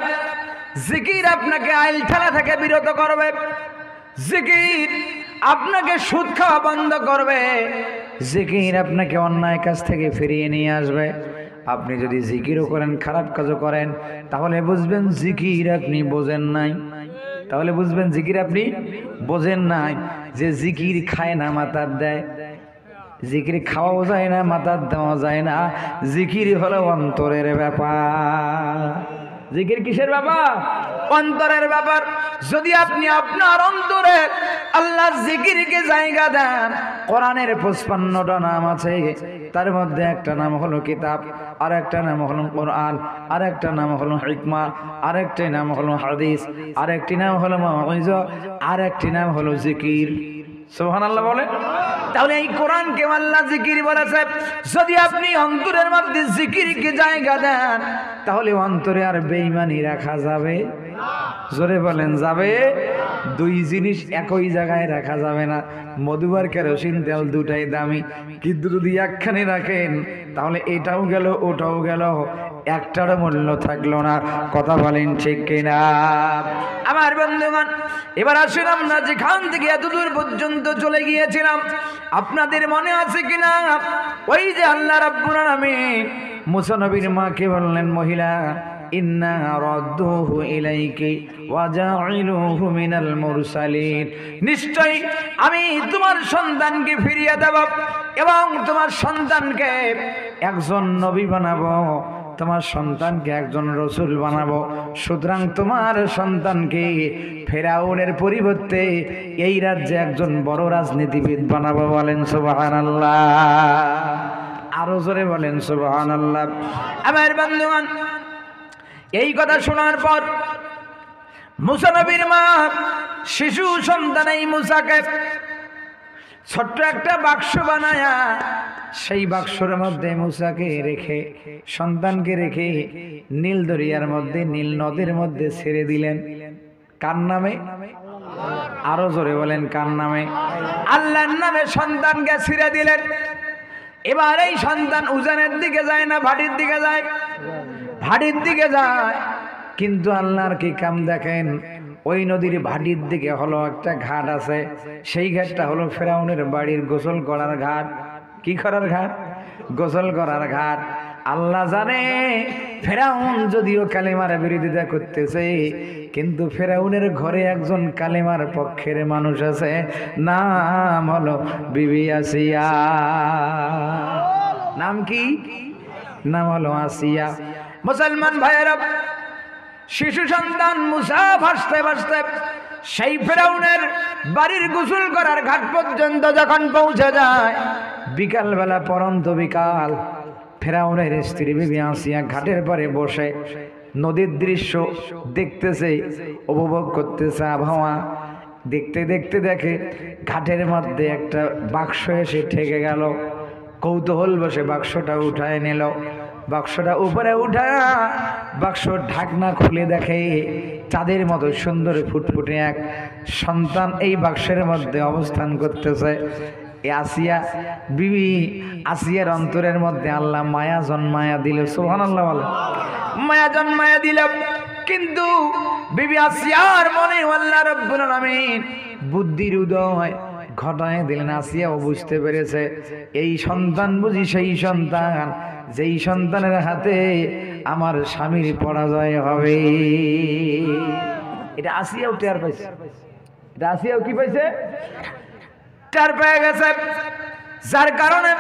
জিকির আপনাকে আইল ঠেলা থেকে বিরত করবে, জিকির আপনাকে সুদ খাওয়া বন্ধ করবে, জিকির আপনাকে অন্যায় কাজ থেকে ফিরিয়ে নিয়ে আসবে। আপনি যদি জিকিরও করেন, খারাপ কাজও করেন, তাহলে বুঝবেন জিকির আপনি বোঝেন নাই। তাহলে বুঝবেন জিকির আপনি বোঝেন নাই। যে জিকির খায় না মাথার দেয়, জিকির খাওয়াও যায় না, মাথার দেওয়া যায় না। জিকির হলো অন্তরের ব্যাপার। জিকির কিসের ব্যাপার? অন্তরের ব্যাপার। যদি আপনি আপনার অন্তরে আল্লাহর জিকিরকে জায়গা দেন, কোরআনের 55টা নাম আছে, তার মধ্যে একটা নাম হলো কিতাব, আর একটা নাম হলো কোরআন, আর একটা নাম হলো হিকমা, আর একটি নাম হলো হাদিস, আর একটি নাম হলো মাউইজা, আর একটি নাম হলো জিকির। সুবহানাল্লাহ বলে। তাহলে এই কোরআনকে আল্লাহ জিকির বলেছে। যদি আপনি অন্তরের মধ্যে জিকিরকে জায়গা দেন, তাহলে অন্তরে আর বেঈমানি রাখা যাবে? জোরে বলেন যাবে? দুই জিনিস একই জায়গায় রাখা যাবে না। মধুবার কেরোসিন তেল দুটাই দামি, কিন্তু যদি একখানে রাখেন তাহলে এটাও গেল ওটাও গেল, একটারও মূল্য থাকলো না। কথা বলেন ঠিক কিনা? আমার বন্ধুগণ, এবার আসুন আমরা যেখান থেকে এতদূর পর্যন্ত চলে গিয়েছিলাম, আপনাদের মনে আছে কিনা? ওই যে আল্লাহ রাব্বুল আলামিন মুসা নবীর মাকে বললেন, মহিলা ইন্না রাদ্দুহু ইলাইকি ওয়া জাইলুহু মিনাল মুরসালিন, নিশ্চয় আমি তোমার সন্তানকে ফিরিয়ে দেব এবং তোমার সন্তানকে একজন নবী বানাবো, তোমার সন্তানকে একজন রসুল বানাবো। সুতরাং তোমার সন্তানকে ফেরাউনের পরিবর্তে এই রাজ্যে একজন বড় রাজনীতিবিদ বানাবো। বলেন সুবহানাল্লাহ। আরো জোরে বলেন সুবহানাল্লাহ। আমার বন্ধুগণ, এই কথা শোনার পর মুসা নবীর মা শিশু সন্তান এই মুসাকে ছোট্ট একটা বাক্স বানায়া সেই বাক্সের মধ্যে মুসাকে রেখে, সন্তানকে রেখে নীল দরিয়ার মধ্যে, নীল নদের মধ্যে ছেড়ে দিলেন। কার নামে? আরো জোরে বলেন কার নামে? আল্লাহর নামে সন্তানকে ছেড়ে দিলেন। এবার এই সন্তান উজানের দিকে যায় না ভাটির দিকে যায়? ভাটির দিকে যায়। কিন্তু আল্লাহর কি কাম দেখেন, ওই নদীর ভাটির দিকে হলো একটা ঘাট আছে, সেই ঘাটটা হলো ফেরাউনের বাড়ির গোসল করার ঘাট। কি করার ঘাট? গোসল করার ঘাট। আল্লাহ জানে ফেরাউন যদিও কালেমার বিরোধিতা করতেছে, কিন্তু ফেরাউনের ঘরে একজন কালেমার পক্ষের মানুষ আছে, নাম হলো বিবি আসিয়া। নাম কি? নাম হলো আসিয়া। মুসলমান ভাইয়েরা, শিশু সন্তান মুসা ভাসতে ভাসতে সেই ফেরাউনের বাড়ির গোসল করার ঘাট পর্যন্ত যখন পৌঁছে যায়, বিকালবেলা, পরন্ত বিকাল, ফেরাউনের স্ত্রী বিবি আসিয়া ঘাটের পরে বসে নদীর দৃশ্য দেখতেছে, উপভোগ করতেছে আবহাওয়া। দেখতে দেখতে দেখে ঘাটের মধ্যে একটা বাক্স এসে ঠেকে গেল। কৌতূহল বসে বাক্সটা উঠায় নিল। বাক্সটা উপরে উঠা বাক্সর ঢাকনা খুলে দেখে চাঁদের মতো সুন্দর ফুটফুটে এক সন্তান এই বাক্সের মধ্যে অবস্থান করতেছে। আসিয়া বিবি আসিয়ার অন্তরের মধ্যে আল্লাহ মায়া জন্মায়া দিল। সুবহানাল্লাহ বলে। মায়া জন্মায়া দিল। কিন্তু বিবি আসিয়ার মনে আল্লাহ রাব্বুল আলামিন বুদ্ধির উদয় ঘটায় দিলেন। আসিয়াও বুঝতে পেরেছে এই সন্তান বুঝি সেই সন্তান যেই সন্তানের হাতে আমার স্বামীর পরাজয় হবে। এটা আসিয়াও টের পাইছে। এটা আসিয়াও কি পাইছে? টের পেয়ে গেছে। যার কারণে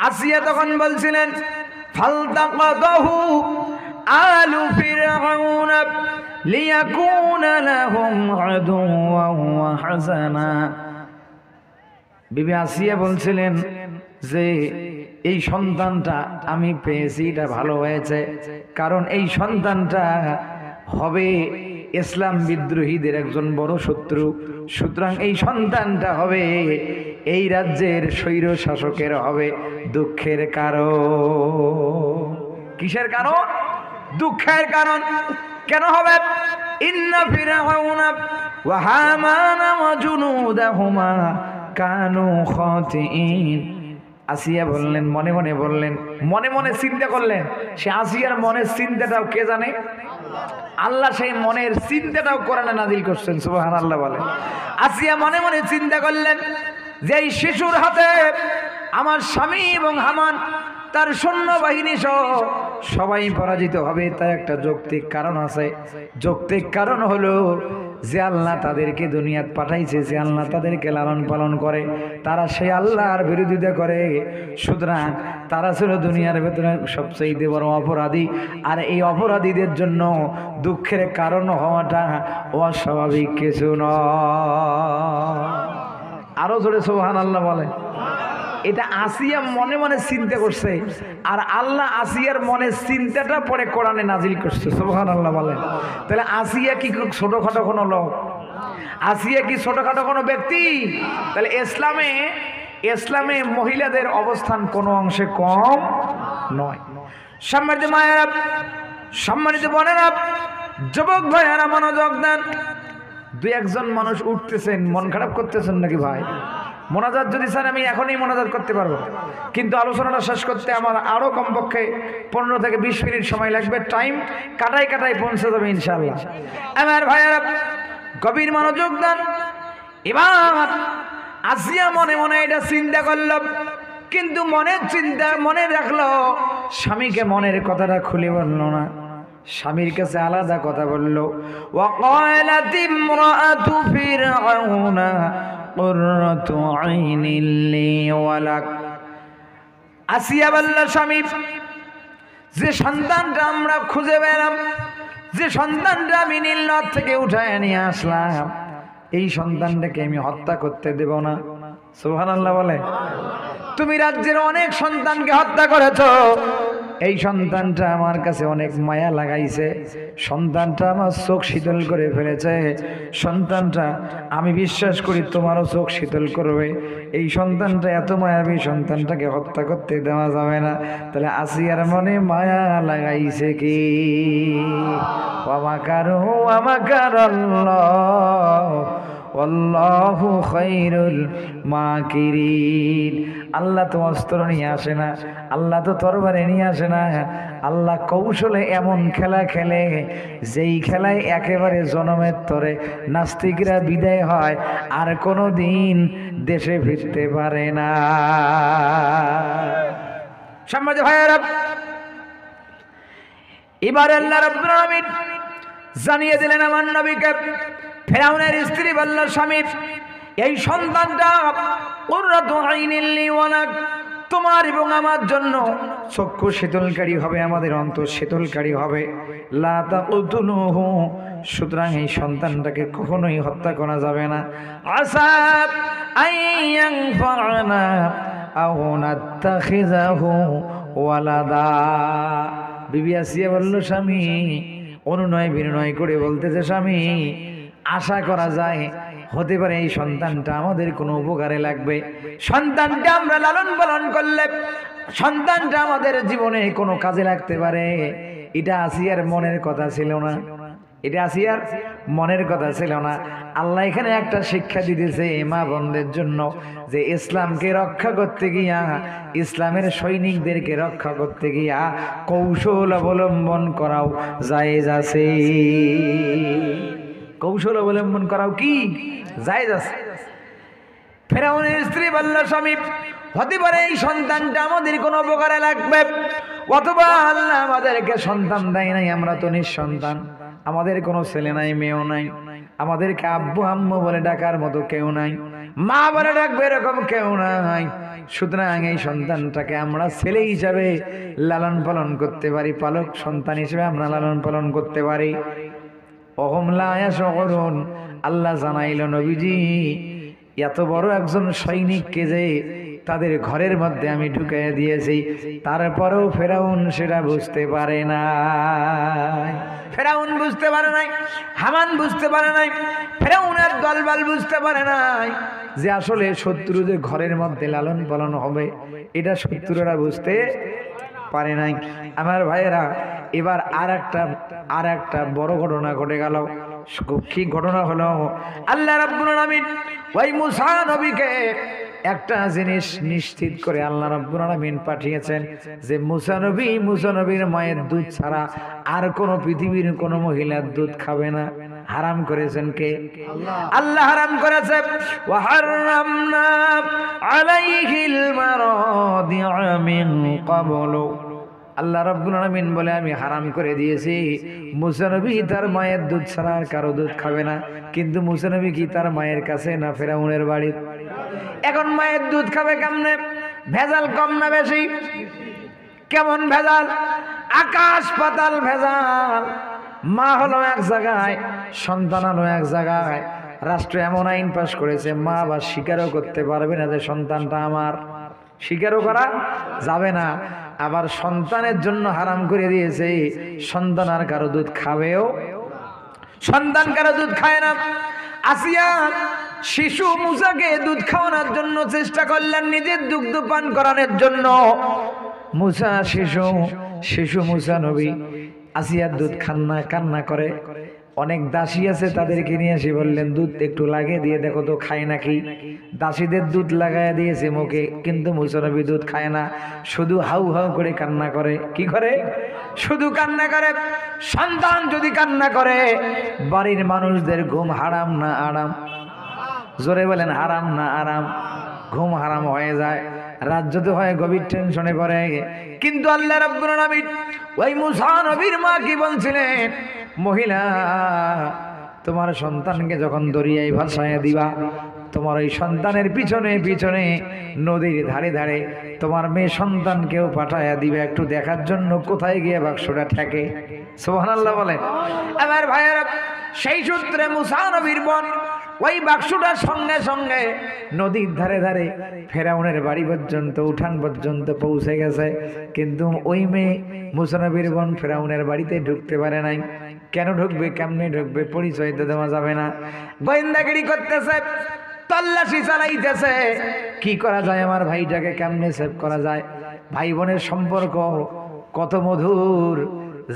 আসিয়া তখন বলছিলেন, ফালতাকাদাহু আলু ফিরআউন লিয়াকুনা লাহুম আদুওয়ান ওয়া হাসানা। বিবি আসিয়া বলছিলেন যে এই সন্তানটা আমি পেয়েছি, এটা ভালো হয়েছে, কারণ এই সন্তানটা হবে ইসলাম বিদ্রোহীদের একজন বড় শত্রু। সুতরাং এই সন্তানটা হবে এই রাজ্যের স্বৈর শাসকের হবে দুঃখের কারণ। কিসের কারণ? দুঃখের কারণ। কেন হবে? ইন্না ফিরআউনা ওয়া হামানা ওয়া জুনুদাহুমা কানু খাতিইন। আসিয়া বললেন, মনে মনে বললেন, মনে মনে চিন্তা করলেন। সে আসিয়ার মনের চিন্তাটাও কে জানে? আল্লাহ সেই মনের চিন্তাটাও কোরআনে নাজিল করছেন। সুবহানাল্লাহ বলে। আসিয়া মনে মনে চিন্তা করলেন, যে এই শিশুর হাতে আমার স্বামী এবং হামান তার সৈন্যবাহিনী সহ সবাই পরাজিত হবে, তার একটা যৌক্তিক কারণ আছে। যৌক্তিক কারণ হলো যে আল্লাহ তাদেরকে দুনিয়াত পাঠাইছে, যে আল্লাহ তাদেরকে লালন পালন করে, তারা সেই আল্লাহর বিরোধিতা করে। সুতরাং তারা ছিল দুনিয়ার ভেতরে সবচেয়ে বড় অপরাধী। আর এই অপরাধীদের জন্য দুঃখের কারণ হওয়াটা অস্বাভাবিক কিছু নয়। আরো জোরে সুবহানাল্লাহ বলে। এটা আসিয়া মনে মনে চিন্তা করছে, আর আল্লাহ আসিয়ার মনে চিন্তাটা পরে কোরআনে নাজিল করছে। সুবহানাল্লাহ বলেন। তাহলে আসিয়া কি ছোটখাটো কোনো লোক? আসিয়া কি ছোটখাটো কোনো ব্যক্তি? তাহলে ইসলামে মহিলাদের অবস্থান কোনো অংশে কম নয়। সম্মানিত মায়েরা, সম্মানিত বোনেরা, যুবক ভাইয়েরা মনোযোগ দেন। দুই একজন মানুষ উঠতেছেন, মন খারাপ করতেছেন নাকি ভাই? মোনাজাত যদি স্যার আমি এখনই মোনাজাত করতে পারবো, কিন্তু আলোচনাটা শেষ করতে আমার আরো কমপক্ষে 15 থেকে 20 মিনিট সময় লাগবে। টাইম কাটাই পৌঁছে যাবে ইনশাআল্লাহ। আমার ভাইয়েরা গভীর মনোযোগ দেন। এবার আসিয়া মনে মনে এটা চিন্তা করলো, কিন্তু মনে রাখলো, স্বামীকে মনের কথাটা খুলে বললো না, স্বামীর কাছে আলাদা কথা বললো। ওয়াকালাত ইমরাআতু ফিরআউনা কুররাতু আইনিল লি ওয়ালাক। আসিয়া বলল, স্বামী, যে সন্তানটা আমরা খুঁজে পেলাম, যে সন্তানটা আমি নীল নদ থেকে উঠায় নিয়ে আসলাম, এই সন্তানটাকে আমি হত্যা করতে দেব না। সুবহানাল্লাহ বলে। তুমি রাজ্যের অনেক সন্তানকে হত্যা করেছো, এই সন্তানটা আমার কাছে অনেক মায়া লাগাইছে, সন্তানটা আমার চোখ শীতল করে ফেলেছে, সন্তানটা আমি বিশ্বাস করি তোমারও চোখ শীতল করবে। এই সন্তানটা এত মায়াবী, সন্তানটাকে হত্যা করতে দেওয়া যাবে না। তাহলে আসিয়ার মনে মায়া লাগাইছে কি? আল্লাহু খায়রুল মাকিরিন। আল্লাহ তো অস্ত্র নিয়ে আসে না, আল্লাহ তো তরবারি নিয়ে আসে না, আল্লাহ কৌশলে এমন খেলা খেলে যেই খেলায় একেবারে জনমের তরে নাস্তিকরা বিদায় হয়, আর কোনো দিন দেশে ফিরতে পারে না। সম্মানিত ভাইয়েরা, এবার আল্লাহ রাব্বুল আলামিন জানিয়ে দিলেন আমার নবীকে, ফেরাউনের স্ত্রী বলল, স্বামী, এই সন্তানটা কুররাতু আইনিল লি ওয়ালাক, তোমার এবং আমার জন্য চক্ষু শীতলকারী হবে, আমাদের অন্তর শীতলকারী হবে। লা তাকুতুলুহু, সুতরাং এই সন্তানটাকে কখনোই হত্যা করা যাবে না। আসা আইয়ানফা'না আও নাত্তাখিযাহু ওয়ালাদা। বিবি আসিয়া বলল, স্বামী, অনুনয় বিনয় করে বলতেছে, স্বামী, আশা করা যায় হতে পারে এই সন্তানটা আমাদের কোনো উপকারে লাগবে, সন্তানটা আমরা লালন পালন করলে সন্তানটা আমাদের জীবনে কোনো কাজে লাগতে পারে। এটা আসিয়ার মনের কথা ছিল না, এটা আসিয়ার মনের কথা ছিল না। আল্লাহ এখানে একটা শিক্ষা দিতেছে মা বোনদের জন্য, যে ইসলামকে রক্ষা করতে গিয়া, ইসলামের সৈনিকদেরকে রক্ষা করতে গিয়া কৌশল অবলম্বন করাও জায়েজ আছে। কৌশল অবলম্বন করাও কি জায়েজ আছে। ফেরাউনের স্ত্রী বলল, স্বামী, হতে পারে এই সন্তানটা আমাদের কোনো উপকারে লাগবে, অথবা আল্লাহ আমাদেরকে সন্তান দেয় নাই, আমরা তো নিঃসন্তান, আমাদের কোনো ছেলে নাই, মেয়েও নাই, আমাদেরকে আব্বু আম্মু বলে ডাকার মতো কেউ নাই, মা বলে ডাকবে এরকম কেউ নাই। সুতরাং এই সন্তানটাকে আমরা ছেলে হিসাবে লালন পালন করতে পারি, পালক সন্তান হিসেবে আমরা লালন পালন করতে পারি। অহম লা ইয়াশউরুন, আল্লাহ জানাইল, নবীজি, এত বড় একজন সৈনিককে যে তাদের ঘরের মধ্যে আমি ঢুকাইয়া দিয়েছি, তারপরেও ফেরাউন সেটা বুঝতে পারে না। ফেরাউন বুঝতে পারে নাই, হামান বুঝতে পারে নাই, ফেরাউনের দলবল বুঝতে পারে নাই যে আসলে শত্রু যে ঘরের মধ্যে লালন পালন হবে, এটা শত্রুরা বুঝতে পারে নাই। আমার ভাইয়েরা, এবার আর একটা বড় ঘটনা ঘটে গেল। কি ঘটনা হলো? আল্লাহ রাব্বুল আলামিন ওই মুসা নবীকে একটা জিনিস নিশ্চিত করে আল্লাহ রাব্বুল আলামিন পাঠিয়েছেন, যে মুসা নবীর মায়ের দুধ ছাড়া আর কোনো পৃথিবীর কোনো মহিলার দুধ খাবে না। হারাম করেছেন কে? আল্লাহ হারাম করেছে। ওয়া হারামনা আলাইহিল মারাদিআ মিন ক্বাবলু, আল্লাহ রাব্বুল আলামিন বলে আমি হারাম করে দিয়েছি মুসা নবী তার মায়ের দুধ ছাড়া আর কারো দুধ খাবে না। কিন্তু মুসা নবী কি তার মায়ের কাছে না ফেরাউনের বাড়ি? এখন মায়ের দুধ খাবে কেমনে? ভেজাল কম না বেশি? কেমন ভেজাল? আকাশ পাতাল ভেজাল। মা হলো এক জায়গায়, সন্তান হলো এক জায়গায়। রাষ্ট্র এমন আইন পাশ করেছে মা বা স্বীকারও করতে পারবে না যে সন্তানটা আমার, স্বীকারও করা যাবে না। আবার সন্তানের জন্য হারাম করে দিয়েছে সন্তান আর কারো দুধ খাবেও, সন্তান কারো দুধ খায় না। আসিয়া শিশু মুসাকে দুধ খাওয়ানোর জন্য চেষ্টা করলেন, নিজের দুগ্ধ পান করানোর জন্য। মুসা শিশু মুসা নবী আসিয়ার দুধ কান্না করে। অনেক দাসী আছে, তাদেরকে নিয়ে এসে বললেন দুধ একটু লাগিয়ে দিয়ে দেখো তো খায় নাকি। দাসীদের দুধ লাগাইয়া দিয়েছে মুখে, কিন্তু মুসা নবী দুধ খায় না, শুধু হাউ হাউ করে কান্না করে। কি করে? শুধু কান্না করে। সন্তান যদি কান্না করে বাড়ির মানুষদের ঘুম হারাম না আরাম? জোরে বলেন হারাম না আরাম? ঘুম হারাম হয়ে যায়, রাজ্য তো হয় গভীর টেনশনে পড়ে। কিন্তু আল্লাহ রাব্বুল আলামিন ওই মুসা নবীর মা কি বলছিলেন, মহিলা তোমার সন্তানকে যখন দরিয়ায় ভাসাইয়া দিবা, তোমার ওই সন্তানের পিছনে পিছনে নদীর ধারে ধারে তোমার মেয়ে সন্তানকেও পাঠাইয়া দিবে একটু দেখার জন্য কোথায় গিয়ে বাক্সটা ঠেকে। সুবহানাল্লাহ বলেন। আমার ভাইয়েরা, সেই সূত্রে মুসা নবীর বোন ওই বাক্সটার সঙ্গে সঙ্গে নদীর ধারে ধারে ফেরাউনের বাড়ি পর্যন্ত, উঠান পর্যন্ত পৌঁছে গেছে। কিন্তু ওই মেয়ে মুসা নবীর বোন ফেরাউনের বাড়িতে ঢুকতে পারে নাই। কেন ঢুকবে, কেমনে ঢুকবে? পরিচয় তো দেওয়া যাবে না। গোয়েন্দাগিরি করতেছে, তল্লাশি চালাইতেছে, কি করা যায় আমার ভাইটাকে কেমনে সেভ করা যায়। ভাই বোনের সম্পর্ক কত মধুর।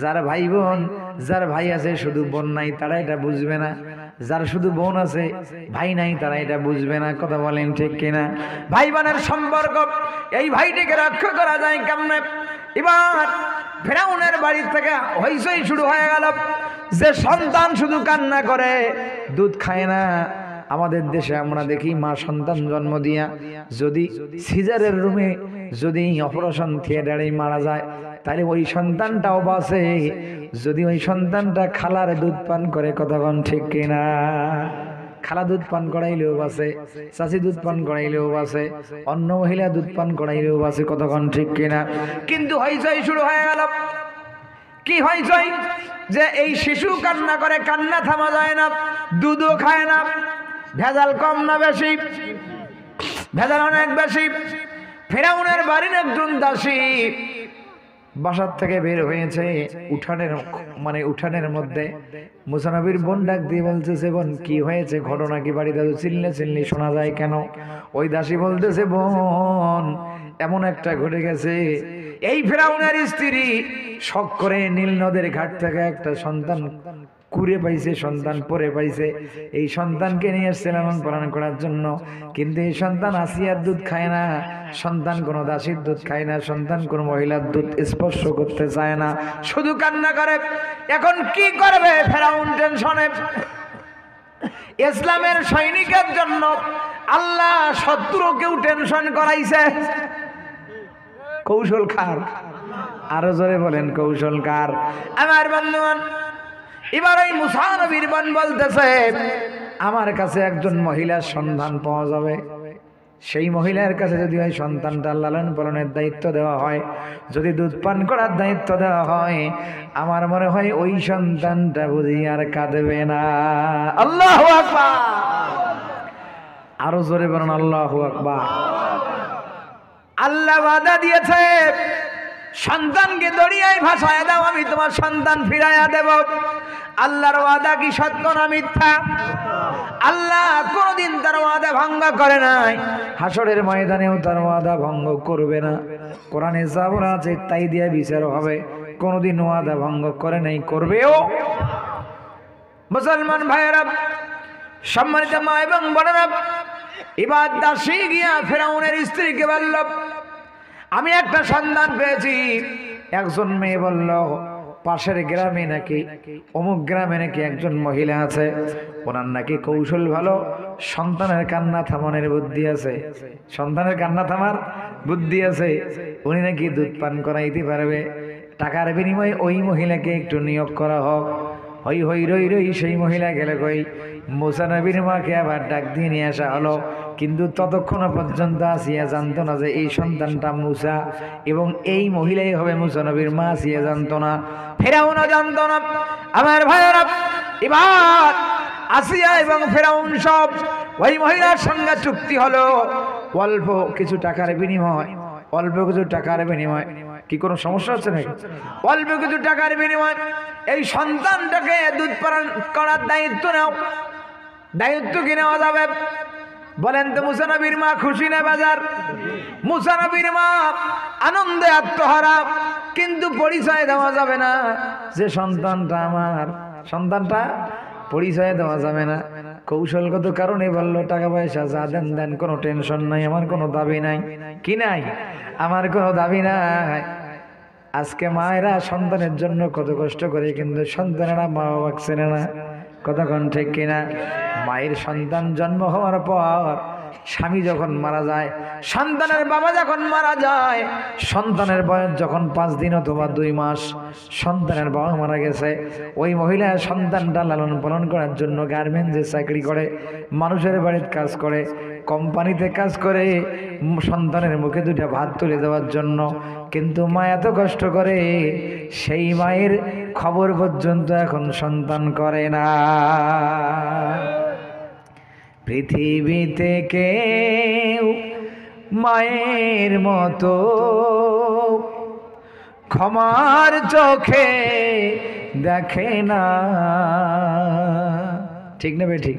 যার ভাই বোন, যার ভাই আছে শুধু বোন নাই, তারা এটা বুঝবে না। যার শুধু বোন আছে ভাই নাই, তারা এটা বুঝবে না। কথা বলেন ঠিক কিনা? ভাই বোনের সম্পর্ক, এই ভাইটিকে রক্ষা করা যায় কেমনে? এবার ফেরাউনের বাড়ি থেকে হইচই শুরু হয়ে গেল যে সন্তান শুধু কান্না করে, দুধ খায় না। আমাদের দেশে আমরা দেখি মা সন্তান জন্ম দিয়া যদি সিজারের রুমে যদি অপারেশন থিয়েটারে মারা যায়, তাহলে ওই সন্তানটাও বাঁচে যদি ওই সন্তানটা খালার দুধ পান করে। কতক্ষণ ঠিক কিনা? খালা দুধ পান করাইলেও বাঁচে, চাচি দুধ পান করাইলেও বাঁচে, অন্য মহিলা দুধ পান করাইলেও বাঁচে। কতক্ষণ ঠিক কিনা? কিন্তু হইচই শুরু হয়ে গেল। কি হইচই? যে এই শিশু কান্না করে, কান্না থামা যায় না, দুধও খায় না। ভেজাল কম না বেশি? ভেজাল অনেক বেশি। ফেরাউনের বাড়ির একজন দাসী বাসার থেকে বের হয়েছে, উঠানের মধ্যে মুসা নবীর বোন ডাক দিয়ে বলতেছে, বোন কি হয়েছে, ঘটনা কি? বাড়িতে চিল্লি শোনা যায় কেন? ওই দাসী বলতেছে, বোন এমন একটা ঘটে গেছে, এই ফেরাউনের স্ত্রী শখ করে নীল নদের ঘাট থেকে একটা সন্তান কুড়ে পাইছে, সন্তান পরে পাইছে। এই সন্তানকে নিয়ে এসছে লালন পালন করার জন্য। কিন্তু এই সন্তান আসিয়ার দুধ খায় না, সন্তান কোনো দাসীর দুধ খায় না, সন্তান কোনো মহিলার দুধ স্পর্শ করতে চায় না, শুধু কান্না করে। এখন কি করবে ফেরাউন টেনশনে। ইসলামের সৈনিকের জন্য আল্লাহ শত্রুকেও টেনশন করাইছে। কৌশল কার? আরো জোরে বলেন কৌশল কার? আমার বন্ধুগণ, এবার ওই মুসা নবীর বোন বলতেছে, আমার কাছে একজন মহিলার সন্ধান পাওয়া যাবে। সেই মহিলার কাছে যদি ওই সন্তানটা লালন পালনের দায়িত্ব দেওয়া হয়, যদি দুধ পান করার দায়িত্ব দেওয়া হয়, আমার মনে হয় ওই সন্তানটা বুঝি আর কাঁদবে না। আল্লাহু আকবার! আরো জোরে বলেন আল্লাহু আকবার! আল্লাহ ওয়াদা দিয়েছে, সন্তানকে দরিয়ায় ভাসায় দাও, আমি তোমার সন্তান ফিরাইয়া দেব। আল্লাহর ওয়াদা কি সত্য না মিথ্যা? আল্লাহ কোনদিন তার ওয়াদা ভঙ্গ করে নাই, হাসরের ময়দানেও তার ওয়াদা ভঙ্গ করবে না। কোরআনে যা বলা আছে তাই দিয়ে বিচার হবে। কোনদিন ওয়াদা ভঙ্গ করে নাই, করবেও। মুসলমান ভাইয়েরা, সম্মানিত মা এবং বোনেরা, এবার দাসী গিয়া ফেরাউনের স্ত্রীকে বলল, আমি একটা সন্তান পেয়েছি। একজন মেয়ে বলল, পাশের গ্রামে নাকি অমুক গ্রামে নাকি একজন মহিলা আছে, ওনার নাকি কৌশল ভালো, সন্তানের কান্না থামানোর বুদ্ধি আছে, সন্তানের কান্না থামার বুদ্ধি আছে, উনি নাকি দুধ পান করাইতে পারবে। টাকার বিনিময়ে ওই মহিলাকে একটু নিয়োগ করা হোক। হই হই রই রই সেই মহিলা গেলে কই মুসা নবীর মাকে আবার ডাক দিয়ে নিয়ে আসা হলো। কিন্তু ততক্ষণ পর্যন্ত আসিয়া জানতো না যে এই সন্তানটা মুসা এবং এই মহিলাই হবে মুসা নবীর মা। আসিয়া জানতো না, ফেরাউনও জানতো না। আমার ভাইয়েরা, এবার আসিয়া এবং ফেরাউন সব ওই মহিলার সঙ্গে চুক্তি হলো অল্প কিছু টাকার বিনিময়, অল্প কিছু টাকার বিনিময়। কি কোনো সমস্যা হচ্ছে নাকি? অল্প কিছু টাকার বিনিময় এই সন্তানটাকে দুধ পান করার দায়িত্ব নাও। দায়িত্ব কি নেওয়া যাবে বলেন তো? মুসা নবীর মা খুশি না বাজার? মুসা নবীর মা আনন্দে আত্মহারা, কিন্তু পরিচয় দেওয়া যাবে না যে সন্তানটা আমার। সন্তানটা পরিচয় দেওয়া যাবে না। কৌশলগত কারণে বললো টাকা পয়সা যা দেন দেন, কোনো টেনশন নাই, আমার কোনো দাবি নাই। কি নাই? আমার কোনো দাবি নাই। আজকে মায়েরা সন্তানের জন্য কত কষ্ট করে, কিন্তু সন্তানেরা মা বাবাকে চেনে না। কতক্ষণ ঠিক কিনা? মায়ের সন্তান জন্ম হওয়ার পর স্বামী যখন মারা যায়, সন্তানের বাবা যখন মারা যায়, সন্তানের বয়স যখন 5 দিন অথবা 2 মাস, সন্তানের বাবা মারা গেছে, ওই মহিলা সন্তানটা লালন পালন করার জন্য গার্মেন্টসে চাকরি করে, মানুষের বাড়িতে কাজ করে, কোম্পানিতে কাজ করে, সন্তানের মুখে 2টা ভাত তুলে দেওয়ার জন্য। কিন্তু মা এত কষ্ট করে, সেই মায়ের খবর পর্যন্ত এখন সন্তান করে না। পৃথিবীতে কেউ মায়ের মতো ক্ষমার চোখে দেখে না। ঠিক না বে? ঠিক।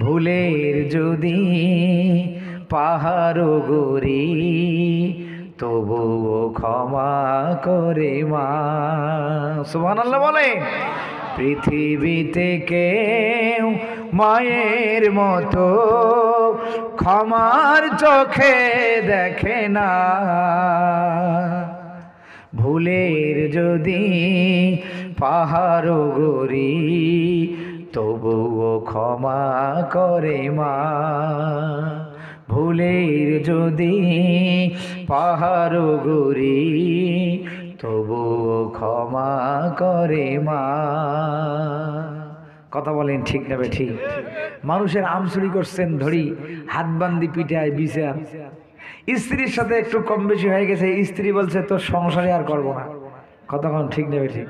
ভুলের যদি পাহাড় গড়ি, তবুও ক্ষমা করে মা। সুবহানাল্লাহ বলে। পৃথিবীতে কেউ মায়ের মতো ক্ষমার চোখে দেখে না। ভুলের যদি পাহাড় গড়ি, তবুও ক্ষমা করে মা। ভুলের যদি পাহাড় গড়ি, তবুও ক্ষমা করে মা। কথা বলেন ঠিক না বে ঠিক? মানুষের আম চুরি করছেন ধরি, হাত বান্দি পিঠায় বিচার। স্ত্রীর সাথে একটু কম বেশি হয়ে গেছে, স্ত্রী বলছে তোর সংসারে আর করবো না। কতক্ষণ ঠিক নেবে ঠিক?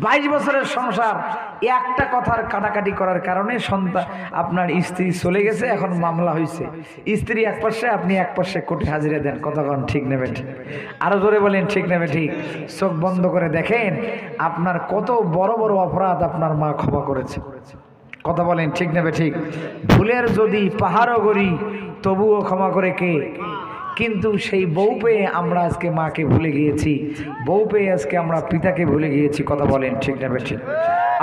22 বছরের সংসার, একটা কথার কাটাকাটি করার কারণে সন্তান আপনার স্ত্রী চলে গেছে, এখন মামলা হয়েছে। স্ত্রী এক পাশে, আপনি এক পাশে কোর্টে হাজিরা দেন। কতক্ষণ ঠিক নেবে ঠিক? আরো জোরে বলেন ঠিক নেবে ঠিক? চোখ বন্ধ করে দেখেন আপনার কত বড় বড় অপরাধ আপনার মা ক্ষমা করেছে। কথা বলেন ঠিক নেবে ঠিক? ভুলের যদি পাহাড়ও গড়ি, তবুও ক্ষমা করে কে? কিন্তু সেই বউ পেয়ে আমরা আজকে মাকে ভুলে গিয়েছি, বউ পেয়ে আজকে আমরা পিতাকে ভুলে গিয়েছি। কথা বলেন ঠিক না ঠিক?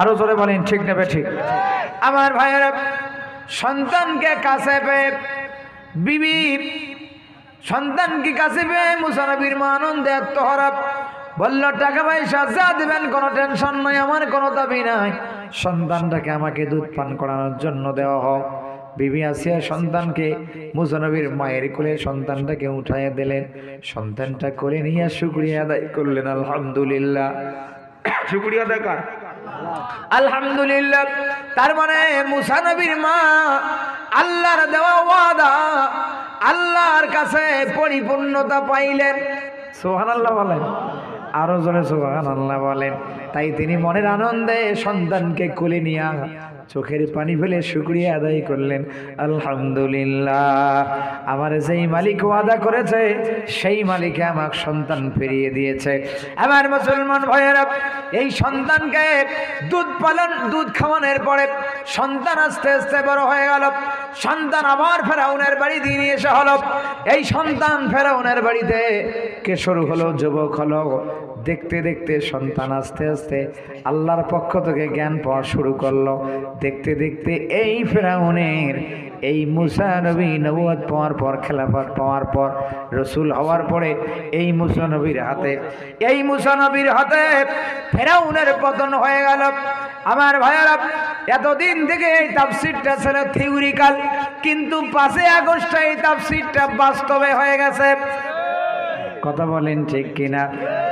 আরো জোরে বলেন ঠিক না ঠিক? আমার ভাইয়েরা, সন্তানকে কাছে পেয়ে বিবি, সন্তানকে কাছে পেয়ে মুসা নবীর মা আনন্দে আত্মহারা, বলল টাকা পয়সা যা দেবেন কোনো টেনশন নাই, আমার কোনো দাবি নাই, সন্তানটাকে আমাকে দুধ পান করানোর জন্য দেওয়া হোক। বিবি আসিয়া সন্তানকে মুসা নবীর মায়ের কোলে সন্তানটাকে উঠাইয়া দিলেন। সন্তানটা কোলে নিয়ে শুকরিয়া আদায় করলেন। আলহামদুলিল্লাহ। শুকরিয়া আদায় কর, আলহামদুলিল্লাহ। তার মানে মুসা নবীর মা আল্লাহর দেওয়া ওয়াদা, আল্লাহর কাছে পরিপূর্ণতা পাইলেন। সুবহানাল্লাহ বলেন, আরো জোরে সুবহানাল্লাহ বলেন। তাই তিনি মনের আনন্দে সন্তানকে কোলে নিয়ে চোখের পানি ফেলে শুকরিয়া আদায় করলেন। আলহামদুলিল্লাহ, আমার যেই মালিক ওয়াদা করেছে সেই মালিকে আমাকে সন্তান ফিরিয়ে দিয়েছে। আমার মুসলমান ভাইয়েরা, এই সন্তানকে দুধ খাওয়ানোর পরে সন্তান আস্তে আস্তে বড় হয়ে গেল। সন্তান আবার ফেরাউনের বাড়ি দিয়ে এসে হলো। এই সন্তান ফেরাউনের বাড়িতে কিশোর হলো, যুবক হলো। দেখতে দেখতে সন্তান আস্তে আস্তে আল্লাহর পক্ষ থেকে জ্ঞান পাওয়া শুরু করলো। দেখতে দেখতে এই ফেরাউনের এই মুসা নবী নবুয়ত পাওয়ার পর, খেলাফত পাওয়ার পর, রসুল হওয়ার পরে এই মুসা নবীর হাতে ফেরাউনের পতন হয়ে গেল। আমার ভাইয়েরা, এতদিন থেকে এই তাফসীরটা ছিল থিওরিক্যাল, কিন্তু 5 আগস্ট এই তাফসীরটা বাস্তবে হয়ে গেছে। কথা বলেন ঠিক কিনা?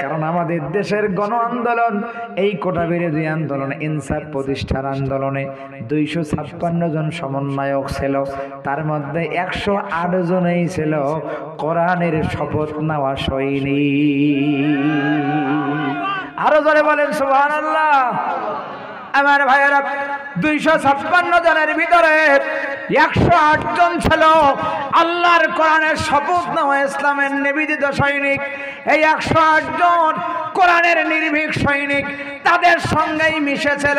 কারণ আমাদের দেশের গণ আন্দোলন, এই কোটা বিরোধী আন্দোলন, ইনসাফ প্রতিষ্ঠার আন্দোলনে 256 জন সমন্বয়ক ছিল। তার মধ্যে 108 জনেই ছিল কোরআনের শপথ নেওয়া সৈনিক। আরো জোরে বলেন সুবহানাল্লাহ। আমার ভাইয়েরা, 256 জনের ভিতরে 108 জন ছিল আল্লাহর কোরআনের শপথ নেওয়া ইসলামের নিবেদিত সৈনিক। এই 108 জন কোরআনের নির্ভীক সৈনিক, তাদের সঙ্গেই মিশেছিল,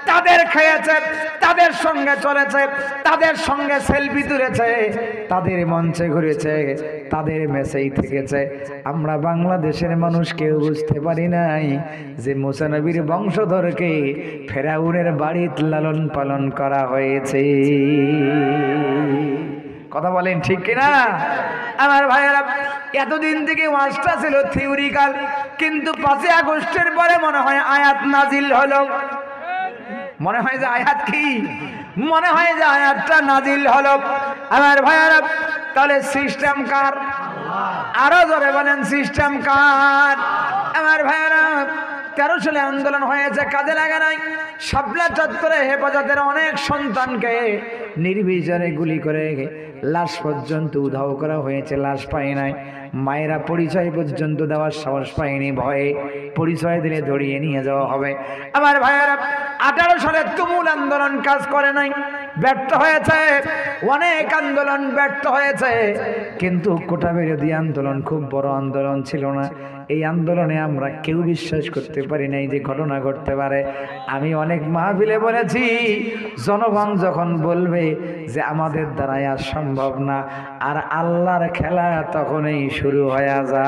তাদের খেয়েছে, তাদের সঙ্গে চলেছে, তাদের সঙ্গে সেলফি তুলেছে, তাদের মঞ্চে ঘুরেছে, তাদের মেসেই থেকেছে। আমরা বাংলাদেশের মানুষ কেউ বুঝতে পারি নাই যে মুসা নবীর বংশধরকে ফেরাউনের বাড়িতে লালন পালন করা হয়েছে। কথা বলেন ঠিক কিনা? আমার ভাইয়েরা, এতদিন থেকে ওয়াজটা ছিল থিওরিক্যাল, কিন্তু 5 আগস্টের পরে মনে হয় আয়াত নাজিল হলো। মনে হয় যে আয়াত কি? মনে হয় যে আয়াতটা নাজিল হলো। আমার ভাইয়েরা, তাহলে সিস্টেম কার? আরো জোরে বলেন, সিস্টেম কার? আমার ভাইয়েরা, 13 সালে আন্দোলন হয়েছে, কাজে লাগা নাই। শাপলা চত্বরে হেফাজতের অনেক সন্তানকে নির্বিচারে গুলি করে লাশ পর্যন্ত উধাও করা হয়েছে, লাশ পায় নাই। মায়েরা পরিচয় পর্যন্ত দেওয়ার সাহস পায়নি, ভয়ে পরিচয় দিলে ধরিয়ে নিয়ে যাওয়া হবে। আমার ভাইয়েরা, 18 সালে তুমুল আন্দোলন কাজ করে নাই, ব্যর্থ হয়েছে। অনেক আন্দোলন ব্যর্থ হয়েছে, কিন্তু কোটা বিরোধী আন্দোলন খুব বড় আন্দোলন ছিল না। এই আন্দোলনে আমরা কেউ বিশ্বাস করতে পারি নাই যে ঘটনা ঘটতে পারে। আমি অনেক মাহফিলে বলেছি, জনগণ যখন বলবে যে আমাদের দ্বারাই আর সম্ভব না, আর আল্লাহর খেলা তখনই শুরু হয়ে যায়।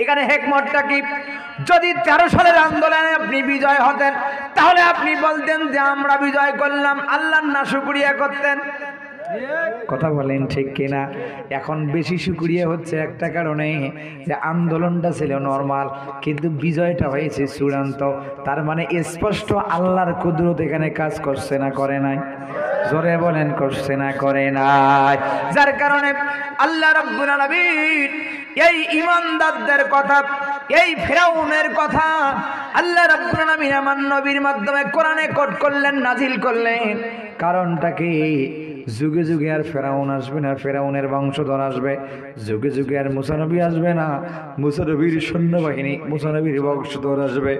এখানে হেকমতটা কি? যদি 13 সালের আন্দোলনে আপনি বিজয় হতেন, তাহলে আপনি বলতেন যে আমরা বিজয় করলাম, আল্লাহর না শুকরিয়া করতেন? কথা বলেন ঠিক কিনা? এখন বেশি শুকরিয়া হচ্ছে একটা কারণে, যে আন্দোলনটা ছিল নরমাল, কিন্তু বিজয়টা হয়েছে চূড়ান্ত। তার মানে স্পষ্ট আল্লাহর কুদরত এখানে কাজ করছে না করে নাই? জোরে বলেন, করছে না করে নাই? যার কারণে আল্লাহ রাব্বুল আলামিন এই ঈমানদারদের কথা, এই ফিরাউনের কথা আল্লাহ রাব্বুল আলামিন আমার নবীর মাধ্যমে কোরআনে কোট করলেন, নাজিল করলেন। কারণটা কি? যুগে যুগে আর ফেরাউন আসবে না, ফেরাউনের বংশধর আসবে। যুগে যুগে আর মুসা নবী আসবে না, মুসা নবীর সৈন্যবাহিনী, মুসা নবীর বংশধর আসবে।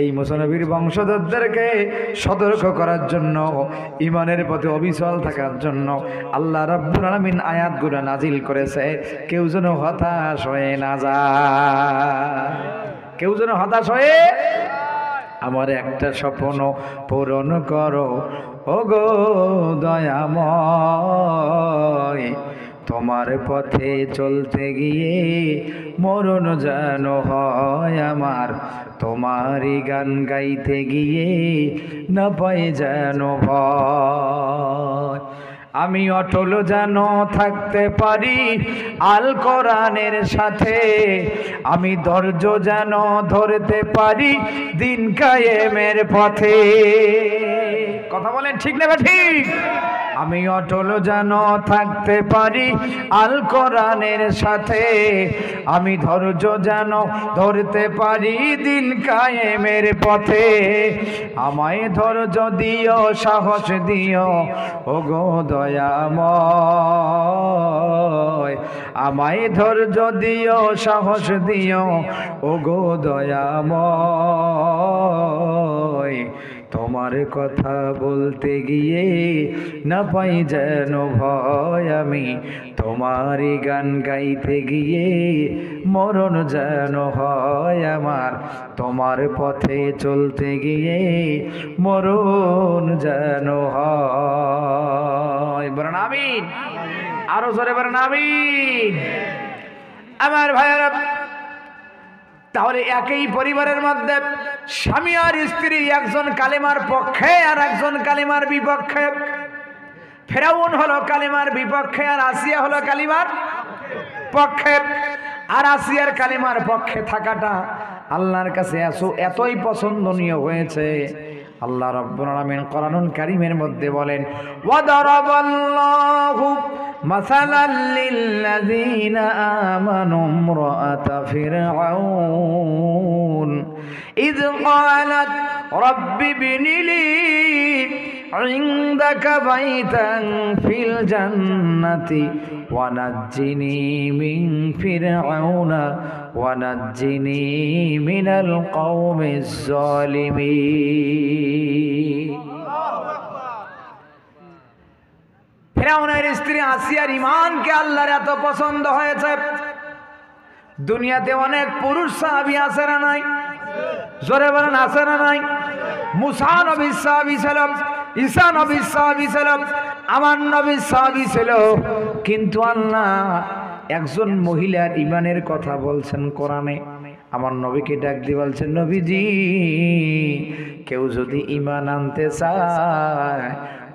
এই মুসা নবীর বংশধরদেরকে সতর্ক করার জন্য, ইমানের পথে অবিচল থাকার জন্য আল্লাহ রাব্বুল আলামিন আয়াতগুলো নাজিল করেছে। কেউ যেন হতাশ হয়ে না যায়, কেউ যেন হতাশ হয়ে। আমার একটা স্বপ্ন পূরণ করো ওগো দয়াময়, তোমার পথে চলতে গিয়ে মরণ যেন হয় আমার, তোমারই গান গাইতে গিয়ে না পাই যেন ভয়। আমি অটল যেন থাকতে পারি আল কোরআনের সাথে, আমি ধৈর্য যেন ধরতে পারি দিন কায়েমের পথে। কথা বলেন ঠিক না ঠিক? আমি অটল যেন থাকতে পারি আল কোরআনের সাথে, আমি ধৈর্য যেন ধরতে পারি দিন কায়েমের পথে। আমায় ধৈর্য দিও, সাহস দিও ওগো দয়াময়, আমায় ধৈর্য দিও, সাহস দিও ওগো দয়াময়। তোমার কথা বলতে গিয়ে না পাই যেন ভয় আমি, তোমারই গান গাইতে গিয়ে মরণ যেন হয় আমার, তোমার পথে চলতে গিয়ে মরণ যেন হয়। বলেন আমিন। আরো জোরে বলেন আমিন। আমার ভাইয়েরা, তাহলে একই পরিবারের মধ্যে স্বামী আর স্ত্রী একজন কালেমার পক্ষে আর একজন কালেমার বিপক্ষে। ফেরাউন হলো কালেমার বিপক্ষে আর আসিয়া হলো কালেমার পক্ষে। আর আসিয়ার কালেমার পক্ষে থাকাটা আল্লাহর কাছে এতই পছন্দনীয় হয়েছে, আল্লাহ রাব্বুল আলামিন কোরআনুল কারীমের মধ্যে বলেন, ওয়াদারাবাল্লাহু মাসালাল লিল্লাযীনা আমানু ইমরাআতা ফিরআউন ইয ক্বালাত রাব্বি ইবনি লি ইনদাকা বাইতান ফিল জান্নাতি ওয়া নাজ্জিনি মিন ফিরআউনা ওয়া নাজ্জিনি মিনাল কওমিজ জালিমিন। ফিরআউনের স্ত্রী আসিয়ার ঈমানকে আল্লাহর এত পছন্দ হয়েছে, দুনিয়াতে অনেক পুরুষ সাহাবী আছে না নাই? জোরে বলেন আছে না নাই? মুসা নবী সাহাবী ছিল, ঈসা নবী সাহাবী ছিল, আমার নবী সাহাবী ছিল, কিন্তু আল্লাহ একজন মহিলার ঈমানের কথা বলছেন কোরআনে। আমার নবীকে ডাক দিয়ে বলছেন, নবীজি কেউ যদি ঈমান আনতে চায়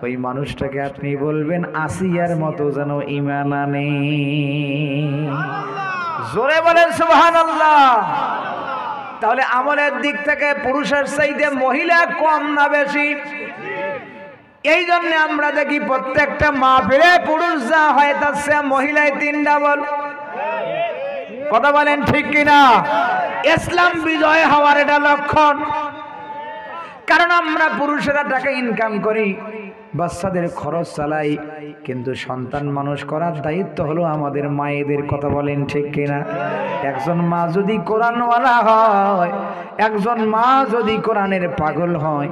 ওই মানুষটাকে আপনি বলবেন আসিয়ার মতো যেন ঈমান আনে। জোরে বলেন সুবহানাল্লাহ। তাহলে আমলের দিক থেকে পুরুষের চাইতে মহিলা কম না বেশি? এই জন্য আমরা দেখি প্রত্যেকটা মাহফিলে পুরুষ যা হয় তার চেয়ে মহিলায় 3 ডাবল। কথা বলেন ঠিক কিনা? ইসলাম বিজয় হওয়ার এটা লক্ষণ। কারণ আমরা পুরুষেরা টাকা ইনকাম করি, বাচ্চাদের খরচ চালাই, কিন্তু সন্তান মানুষ করার দায়িত্ব হলো আমাদের মায়েদের। কথা বলেন ঠিক কিনা? একজন মা যদি কোরআনওয়ালা হয়, একজন মা যদি কোরআনের পাগল হয়,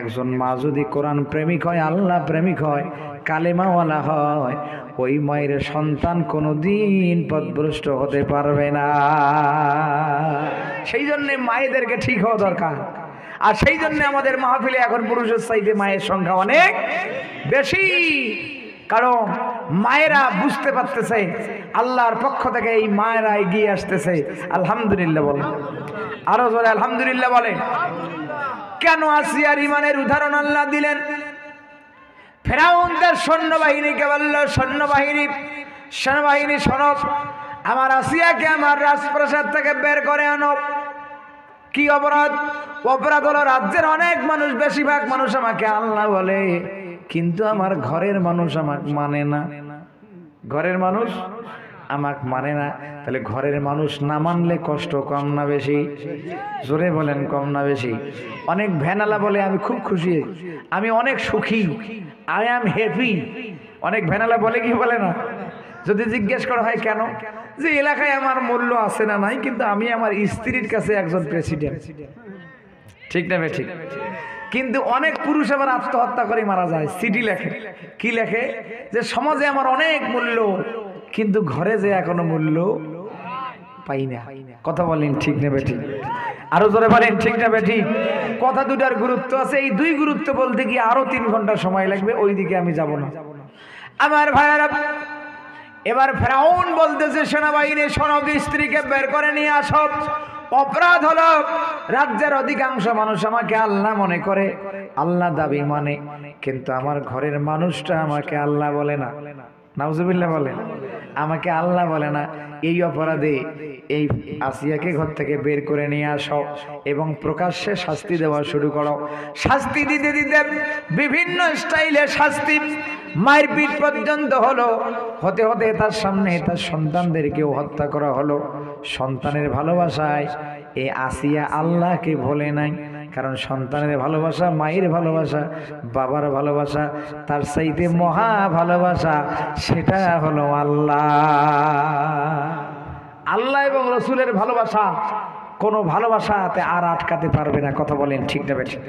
একজন মা যদি কোরআন প্রেমিক হয়, আল্লাহ প্রেমিক হয়, কালেমাওয়ালা হয়, ওই মায়ের সন্তান কোনোদিন পথভ্রষ্ট হতে পারবে না। সেই জন্য মায়েদেরকে ঠিক হওয়া দরকার। আর সেই জন্য আমাদের মাহফিলে এখন পুরুষের চাইতে মায়ের সংখ্যা অনেক বেশি। কারণ মায়েরা বুঝতে পারতেছে আল্লাহর পক্ষ থেকে এই মায়েরা এগিয়ে আসতেছে। আলহামদুলিল্লাহ বলেন, আরো জোরে আলহামদুলিল্লাহ বলেন। কেন আসিয়ার ঈমানের উদাহরণ আল্লাহ দিলেন? ফেরাউন তার সৈন্যবাহিনীকে বলল, সেনাবাহিনী শোনো, আমার আসিয়াকে আমার রাজপ্রাসাদ থেকে বের করে আনো। কি অপরাধ? অপরাধ হলো রাজ্যের অনেক মানুষ, বেশিরভাগ মানুষ আমাকে আল্লাহ বলে, কিন্তু আমার ঘরের মানুষ আমাকে মানে না। ঘরের মানুষ আমাকে মানে না। তাহলে ঘরের মানুষ না মানলে কষ্ট কম না বেশি? জোরে বলেন কম না বেশি? অনেক ভ্যানালা বলে আমি খুব খুশি, আমি অনেক সুখী, আই অ্যাম হ্যাপি। অনেক ভ্যানালা বলে কি বলে না? যদি জিজ্ঞেস করা হয় কেন, যে এলাকায় আমার মূল্য আছে না নাই, কিন্তু আমি আমার স্ত্রীর কাছে একজন প্রেসিডেন্ট। ঠিক না ঠিক? কিন্তু অনেক পুরুষ আবার আত্মহত্যা করে মারা যায়, চিঠি লেখে। কি লেখে? যে সমাজে আমার অনেক মূল্য, কিন্তু ঘরে যে এখনো মূল্য পাই না। কথা বলেন ঠিক না বেঠিক? আরো জোরে বলেন ঠিক না বেঠিক? কথা দুটার গুরুত্ব আছে। এই 2 গুরুত্ব বলতে গিয়ে আরো 3 ঘন্টা সময় লাগবে, ওই দিকে আমি যাব না। আমার ভাইয়েরা, এবার ফেরাউন বলতেছে সেনাবাহিনী সনদ স্ত্রীকে বের করে নিয়ে আসো। অপরাধ হলো রাজ্যের অধিকাংশ মানুষ আমাকে আল্লাহ মনে করে, আল্লাহ দাবি মানে, কিন্তু আমার ঘরের মানুষটা আমাকে আল্লাহ বলে না। নাউজুবিল্লাহ বলেন, আমাকে আল্লাহ বলে না। এই অপরাধে এই আসিয়াকে ঘর থেকে বের করে নিয়ে আসো এবং প্রকাশ্যে শাস্তি দেওয়া শুরু করো। শাস্তি দিতে দিতে বিভিন্ন স্টাইলে শাস্তি, মায়ের পিঠ পর্যন্ত হলো। হতে হতে তার সামনে তার সন্তানদেরকেও হত্যা করা হলো। সন্তানের ভালোবাসায় এই আসিয়া আল্লাহকে ভোলে নাই। কারণ সন্তানের ভালোবাসা, মায়ের ভালোবাসা, বাবার ভালোবাসা, তার চাইতে মহা ভালোবাসা, সেটা হলো আল্লাহ। আল্লাহ এবং রসুলের ভালোবাসা কোনো ভালোবাসাতে আর আটকাতে পারবে না। কথা বলেন ঠিক না বেঠিক?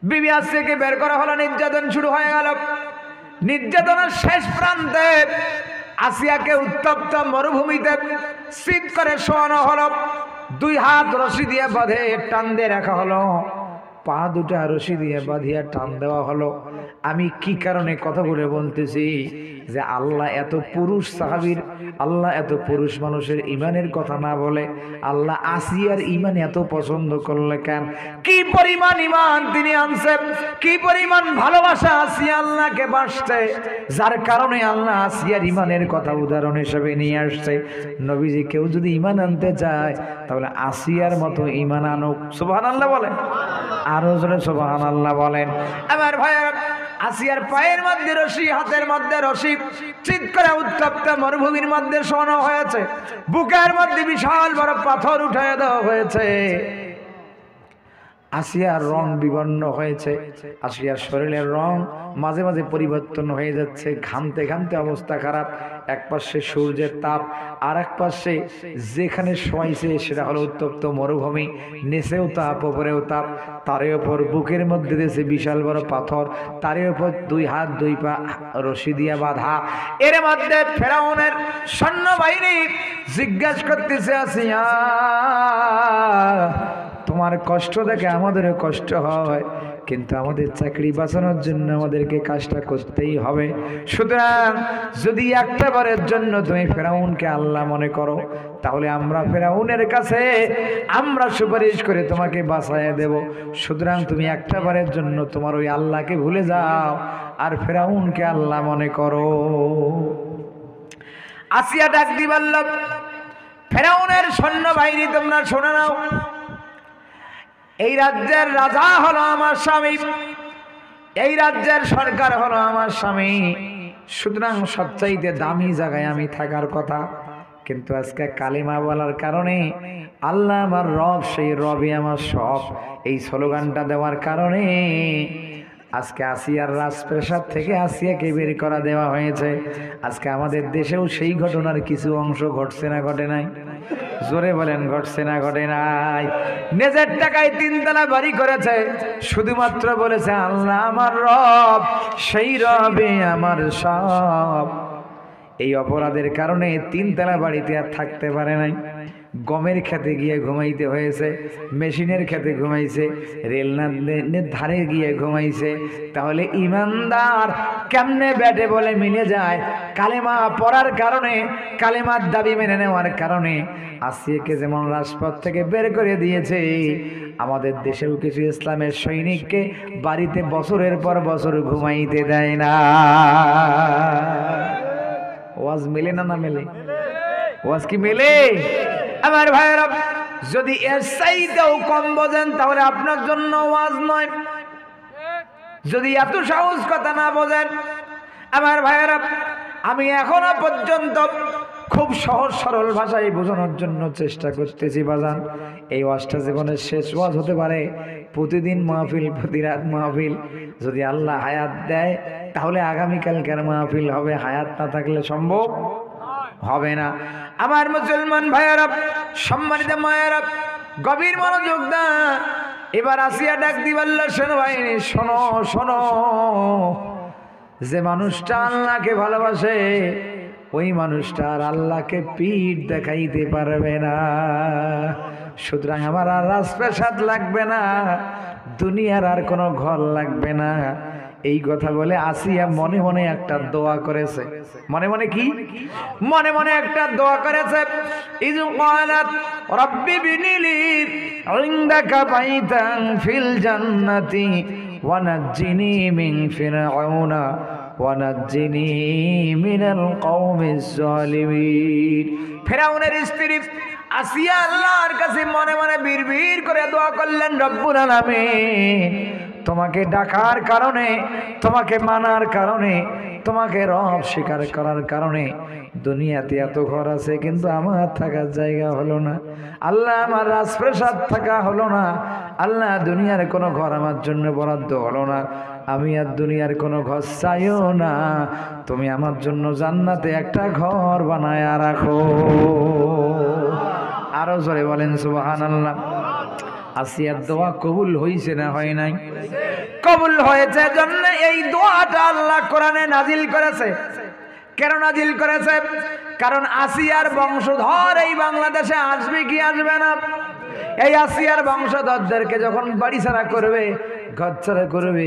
বিবি আসিয়াকে বের করা হলো, নির্যাতন শুরু হয়ে গেল। নির্যাতনের শেষ প্রান্তে আসিয়াকে উত্তপ্ত মরুভূমিতে শীত করে শোয়ানো হলো। 2 হাত রশি দিয়ে বাঁধে টান দিয়ে রাখা হলো, পা দুটা রশি দিয়ে বাঁধিয়া টান দেওয়া হলো। আমি কি কারণে কথাগুলো বলতেছি যে আল্লাহ এত পুরুষ সাহাবীর, আল্লাহ এত পুরুষ মানুষের ইমানের কথা না বলে আল্লাহ আসিয়ার ইমান এত পছন্দ করলে কেন? কি পরিমাণ ইমান তিনি আনছেন, কি পরিমাণ ভালোবাসা আসিয়া আল্লাহকে বাসতে, যার কারণে আল্লাহ আসিয়ার ইমানের কথা উদাহরণ হিসেবে নিয়ে আসছে। নবীজি কেউ যদি ইমান আনতে চায় তাহলে আসিয়ার মতো ইমান আনুক। সুবহানাল্লাহ বলেন, আরো জোরে সুবহানাল্লাহ বলেন। আমার ভাইয়েরা, আসিয়ার পায়ের মধ্যে রশি, হাতের মধ্যে রশি, চিৎ করে উত্তপ্ত মরুভূমির মধ্যে শোয়ানো হয়েছে। বুকের মধ্যে বিশাল বড় পাথর উঠিয়ে দেওয়া হয়েছে। আসিয়ার রং বিবর্ণ হয়েছে, আসিয়ার শরীরের রং মাঝে মাঝে পরিবর্তন হয়ে যাচ্ছে, ঘামতে ঘামতে অবস্থা খারাপ। এক পাশে সূর্যের তাপ, আর এক পাশে যেখানে শোয়াইছে সেটা হলো উত্তপ্ত মরুভূমি, নিচেও তাপ উপরেও তাপ, তারই ওপর বুকের মধ্যে দিয়েছে বিশাল বড় পাথর, তারই ওপর 2 হাত 2 পা রশি দিয়ে বাঁধা। এর মধ্যে ফেরাউনের সৈন্যবাহিনী জিজ্ঞাসা করতেছে, আসিয়া তোমার কষ্ট দেখে আমাদেরও কষ্ট হয়, কিন্তু আমাদের চাকরি বাঁচানোর জন্য আমাদেরকে কাজটা করতেই হবে। সুতরাং যদি একটা বারের জন্য তুমি ফেরাউনকে আল্লাহ মনে করো, তাহলে আমরা ফেরাউনের কাছে আমরা সুপারিশ করে তোমাকে বাঁচাইয়া দেব। সুতরাং তুমি একটা বারের জন্য তোমার ওই আল্লাহকে ভুলে যাও আর ফেরাউনকে আল্লাহ মনে করো। আসিয়া ডাক দি বলল, ফেরাউনের সৈন্যবাহিনী তোমরা শোনো নাও, এই রাজ্যের রাজা হলো আমার স্বামী, এই রাজ্যের সরকার হলো আমার স্বামী, সুতরাং সবচাইতে দামি জায়গায় আমি থাকার কথা। কিন্তু আজকে কালিমা বলার কারণে আল্লাহ আমার রব, সেই রবই আমার সব, এই স্লোগানটা দেওয়ার কারণে আজকে আসিয়ার রাজপ্রাসাদ থেকে আসিয়াকে বের করা দেওয়া হয়েছে। আজকে আমাদের দেশেও সেই ঘটনার কিছু অংশ ঘটছে না ঘটে নাই? জোরে বলেন, ঘটছে না ঘটে নাই? নিজের টাকায় 3 তলা বাড়ি করেছে, শুধুমাত্র বলেছে আল্লাহ আমার রব, সেই রবে আমার সব। এই অপরাধের কারণে 3 তলা বাড়িতে আর থাকতে পারে নাই। গমের খেতে গিয়ে ঘুমাইতে হয়েছে, মেশিনের খেতে ঘুমাইছে, রেলনাথের ধারে গিয়ে ঘুমাইছে। তাহলে ইমানদার কেমনে ব্যাটে বলে মিলে যায়? কালেমা পড়ার কারণে, কালেমার দাবি মেনে নেওয়ার কারণে আসিয়াকে যেমন রাজপথ থেকে বের করে দিয়েছে, আমাদের দেশেও কিছু ইসলামের সৈনিককে বাড়িতে বছরের পর বছর ঘুমাইতে দেয় না। ওয়াজ মেলে না? না মেলে? ওয়াজ কি মেলে? আমার ভাইয়েরা, যদি এর চাইতেও কম বোঝেন তাহলে আপনার জন্য ওয়াজ নয়। যদি এত সহজ কথা না বোঝেন, আমার ভাইয়েরা, আমি এখনো পর্যন্ত খুব সহজ সরল ভাষায় বোঝানোর জন্য চেষ্টা করতেছি বাজান। এই ওয়াজটা জীবনের শেষ ওয়াজ হতে পারে। প্রতিদিন মাহফিল, প্রতি রাত মাহফিল। যদি আল্লাহ হায়াত দেয় তাহলে আগামীকালকার মাহফিল হবে, হায়াত না থাকলে সম্ভব হবে না। আমার মুসলমান ভাইয়েরা, সম্মানিত মায়েরা, গভীর মনোযোগ দান। এবার আসিয়া ডাক দি বলল, শোনো ভাইনি, শোনো শোনো, যে মানুষটা আল্লাহকে ভালোবাসে ওই মানুষটা আর আল্লাহকে পিঠ দেখাইতে পারবে না। সুতরাং আমার আর রাজপ্রাসাদ লাগবে না, দুনিয়ার আর কোনো ঘর লাগবে না। এই কথা বলে আসিয়া মনে মনে একটা দোয়া করেছে। মনে মনে কি? মনে মনে একটা দোয়া করেছে। ইযু ক্বালাত রাব্বি বিনিলি ইনদাকা বাইতান ফিল জান্নাতি ওয়া নাজ্জিনি মিন ফিরআউনা ওয়া নাজ্জিনি মিনাল কওমিজ জালিমিন। ফিরআউনের স্ত্রী আসিয়া আল্লাহর কাছে মনে মনে বিড়বিড় করে দোয়া করলেন, রব্বুল আলামিন, তোমাকে ডাকার কারণে, তোমাকে মানার কারণে, তোমাকে রব স্বীকার করার কারণে দুনিয়াতে এত ঘর আছে, কিন্তু আমার থাকার জায়গা হলো না। আল্লাহ, আমার রাজপ্রাসাদ থাকা হলো না। আল্লাহ, দুনিয়ার কোনো ঘর আমার জন্য বরাদ্দ হলো না। আমি আর দুনিয়ার কোনো ঘর চাইও না, তুমি আমার জন্য জান্নাতে একটা ঘর বানায়া রাখো। আরো জোরে বলেন সুবহানাল্লাহ। আসিয়ার দোয়া কবুল হইছে না হয় নাই? কবুল হয়েছে, জন্য এই দোয়াটা আল্লাহ কোরআনে নাজিল করেছে। কেন নাজিল করেছে? কারণ আসিয়ার বংশধর এই বাংলাদেশে আসবে কি আসবে না? এই আসিয়ার বংশধরদেরকে যখন বাড়ি ছাড়া করবে, ঘর ছাড়া করবে,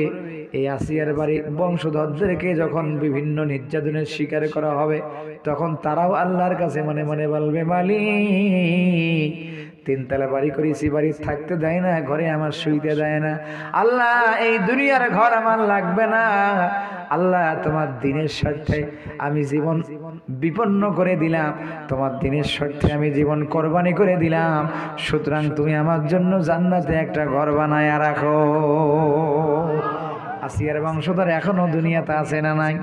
এই আসিয়ার বাড়ি বংশধরদেরকে যখন বিভিন্ন নির্যাতনের শিকার করা হবে, তখন তারাও আল্লাহর কাছে মনে মনে বলবে, মালিক তিনতলা বাড়ি করেছি, বাড়ি থাকতে দেয় না, ঘরে আমার শুইতে দেয় না। আল্লাহ এই দুনিয়ার ঘর আমার লাগবে না। আল্লাহ তোমার দিনের স্বার্থে আমি জীবন বিপন্ন করে দিলাম, তোমার দিনের স্বার্থে আমি জীবন কোরবানি করে দিলাম, সুতরাং তুমি আমার জন্য জান্নাতে একটা ঘর বানায় রাখো। আসিয়ার বংশধর এখনো দুনিয়াতে আছে না নাই?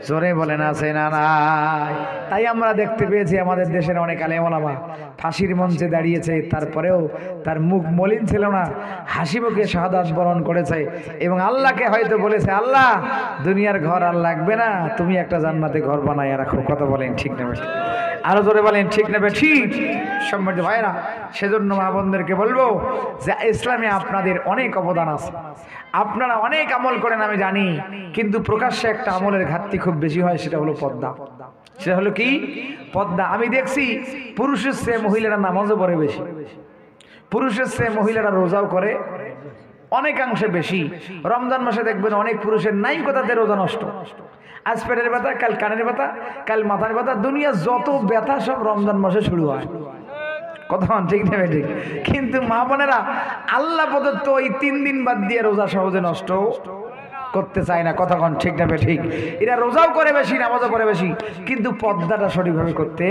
জোরে বলেন আছে না নাই? তাই আমরা দেখতে পেয়েছি আমাদের দেশের অনেক আলেম ওলামা ফাঁসির মঞ্চে দাঁড়িয়েছে, তারপরেও তার মুখ মলিন ছিল না, হাসি মুখে শাহাদাত বরণ করেছে এবং আল্লাহকে হয়তো বলেছে, আল্লাহ দুনিয়ার ঘর আর লাগবে না, তুমি একটা জান্নাতে ঘর বানায় রাখো। কথা বলেন ঠিক নেবে? আরো জোরে বলেন ঠিক নেবে? ঠিক। সম্মানিত ভাইরা, সেজন্য মা বোনদেরকে বলবো যে ইসলামে আপনাদের অনেক অবদান আছে, আপনারা অনেক আমল করেন আমি জানি, কিন্তু প্রকাশ্যে একটা আমলের ঘাটতি খুব বেশি হয়, সেটা হলো পর্দা। সেটা হলো কি? পর্দা। আমি দেখছি পুরুষের চেয়ে মহিলারা নামাজও পড়ে বেশি, পুরুষের চেয়ে মহিলারা রোজাও করে অনেকাংশে বেশি। রমজান মাসে দেখবেন অনেক পুরুষের নাই কথাতে রোজা নষ্ট, আজ পেটের ব্যথা, কাল কানের ব্যথা, কাল মাথার ব্যথা, দুনিয়া যত ব্যথা সব রমজান মাসে শুরু হয়। কথা ঠিক নেবে? ঠিক। কিন্তু মা বোনেরা আল্লাহ প্রদত্ত ওই 3 দিন বাদ দিয়ে রোজা সহজে নষ্ট করতে চায় না। কথা ঠিক নেবে? ঠিক। এরা রোজাও করে বেশি, নামাজও পড়ে বেশি, কিন্তু পর্দাটা সঠিকভাবে করতে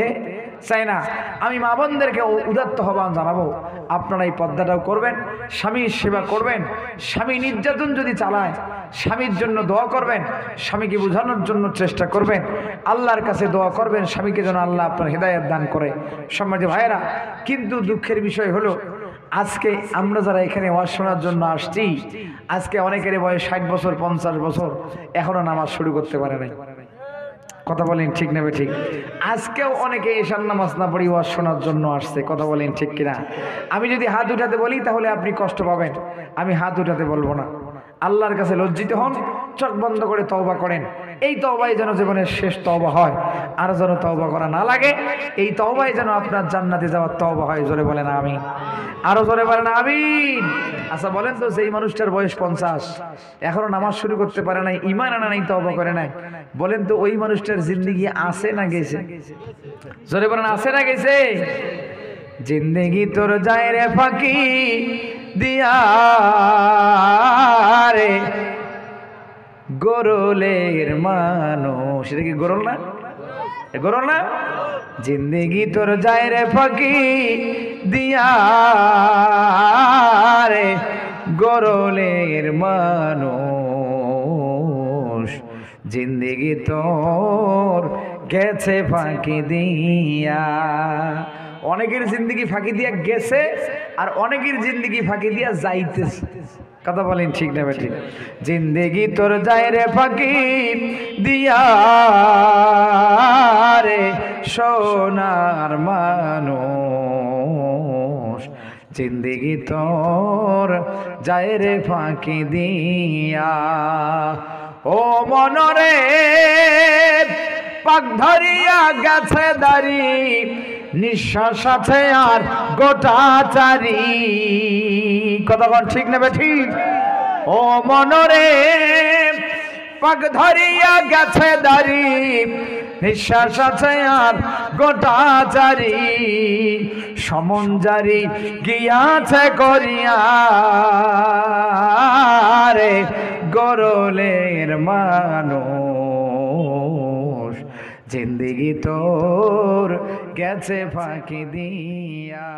চাই না। আমি মা বোনদেরকে উদাত্ত আহ্বান জানাবো, আপনারা এই পর্দাটাও করবেন, স্বামীর সেবা করবেন। স্বামী নির্যাতন যদি চালায়, স্বামীর জন্য দোয়া করবেন, স্বামীকে বোঝানোর জন্য চেষ্টা করবেন, আল্লাহর কাছে দোয়া করবেন স্বামীকে যেন আল্লাহ আপনার হেদায়েত দান করে। সম্মানিত ভাইয়েরা, কিন্তু দুঃখের বিষয় হলো আজকে আমরা যারা এখানে ওয়াজ শোনার জন্য আসছি, আজকে অনেকের বয়স 60 বছর 50 বছর, এখনো নামাজ শুরু করতে পারে নাই। কথা বলেন ঠিক নেবে? ঠিক। আজকেও অনেকে এশার নামাজ না পড়ি ওয়াজ শোনার জন্য আসছে। কথা বলেন ঠিক কিনা? আমি যদি হাত উঠাতে বলি তাহলে আপনি কষ্ট পাবেন, আমি হাত উঠাতে বলবো না। আল্লাহর কাছে লজ্জিত হন, চোখ বন্ধ করে তওবা করেন। এই তওবাই যেন জীবনের শেষ তওবা হয়, আর যেন তওবা করা না লাগে। এই তওবাই যেন আপনার জান্নাতে যাওয়ার তওবা হয়। জোরে বলেন আমিন। আরো জোরে বলেন আমিন। আচ্ছা বলেন তো, যেই মানুষটার বয়স 50 এখনো নামাজ শুরু করতে পারে নাই, ঈমান আনা নাই, তওবা করে নাই, বলেন তো ওই মানুষটার জিন্দেগি আছে না গেছে? জোরে বলেন আছে না গেছে? জিন্দেগি তোর যায় রে ফাঁকি দিয়া রে গরলের মানুষ। এটা কি গরল না? গরল না? জিন্দেগি তোর যায় রে ফাঁকি দিয়া রে গরলের মানুষ, জিন্দেগি তোর গেছে ফাঁকি দিয়া। অনেকের জিন্দেগি ফাঁকি দিয়া গেছে, আর অনেকের জিন্দেগি ফাঁকি দিয়া যাইতেছে। কথা বলেন ঠিক না ঠিক? জিন্দেগি তোর যায় রে ফাঁকি দিয়া রে সোনার মানুষ, জিন্দেগি তোর যায় রে ফাঁকি দিয়া। ও মনরে পাক ধরিয়া গেছে দাড়ি, নিঃশ্বাস আছে আর গোটা চারি। কথা ঠিক নেবে? ঠিক। ও মনরে পাক ধরিয়া গেছে দাড়ি, নিঃশ্বাস আছে আর গোটা চারি। সমন জারি গিয়াছে করিয়া রে গরলের মানুষ, জিন্দেগি তোর গেছে ফাঁকি দিয়া।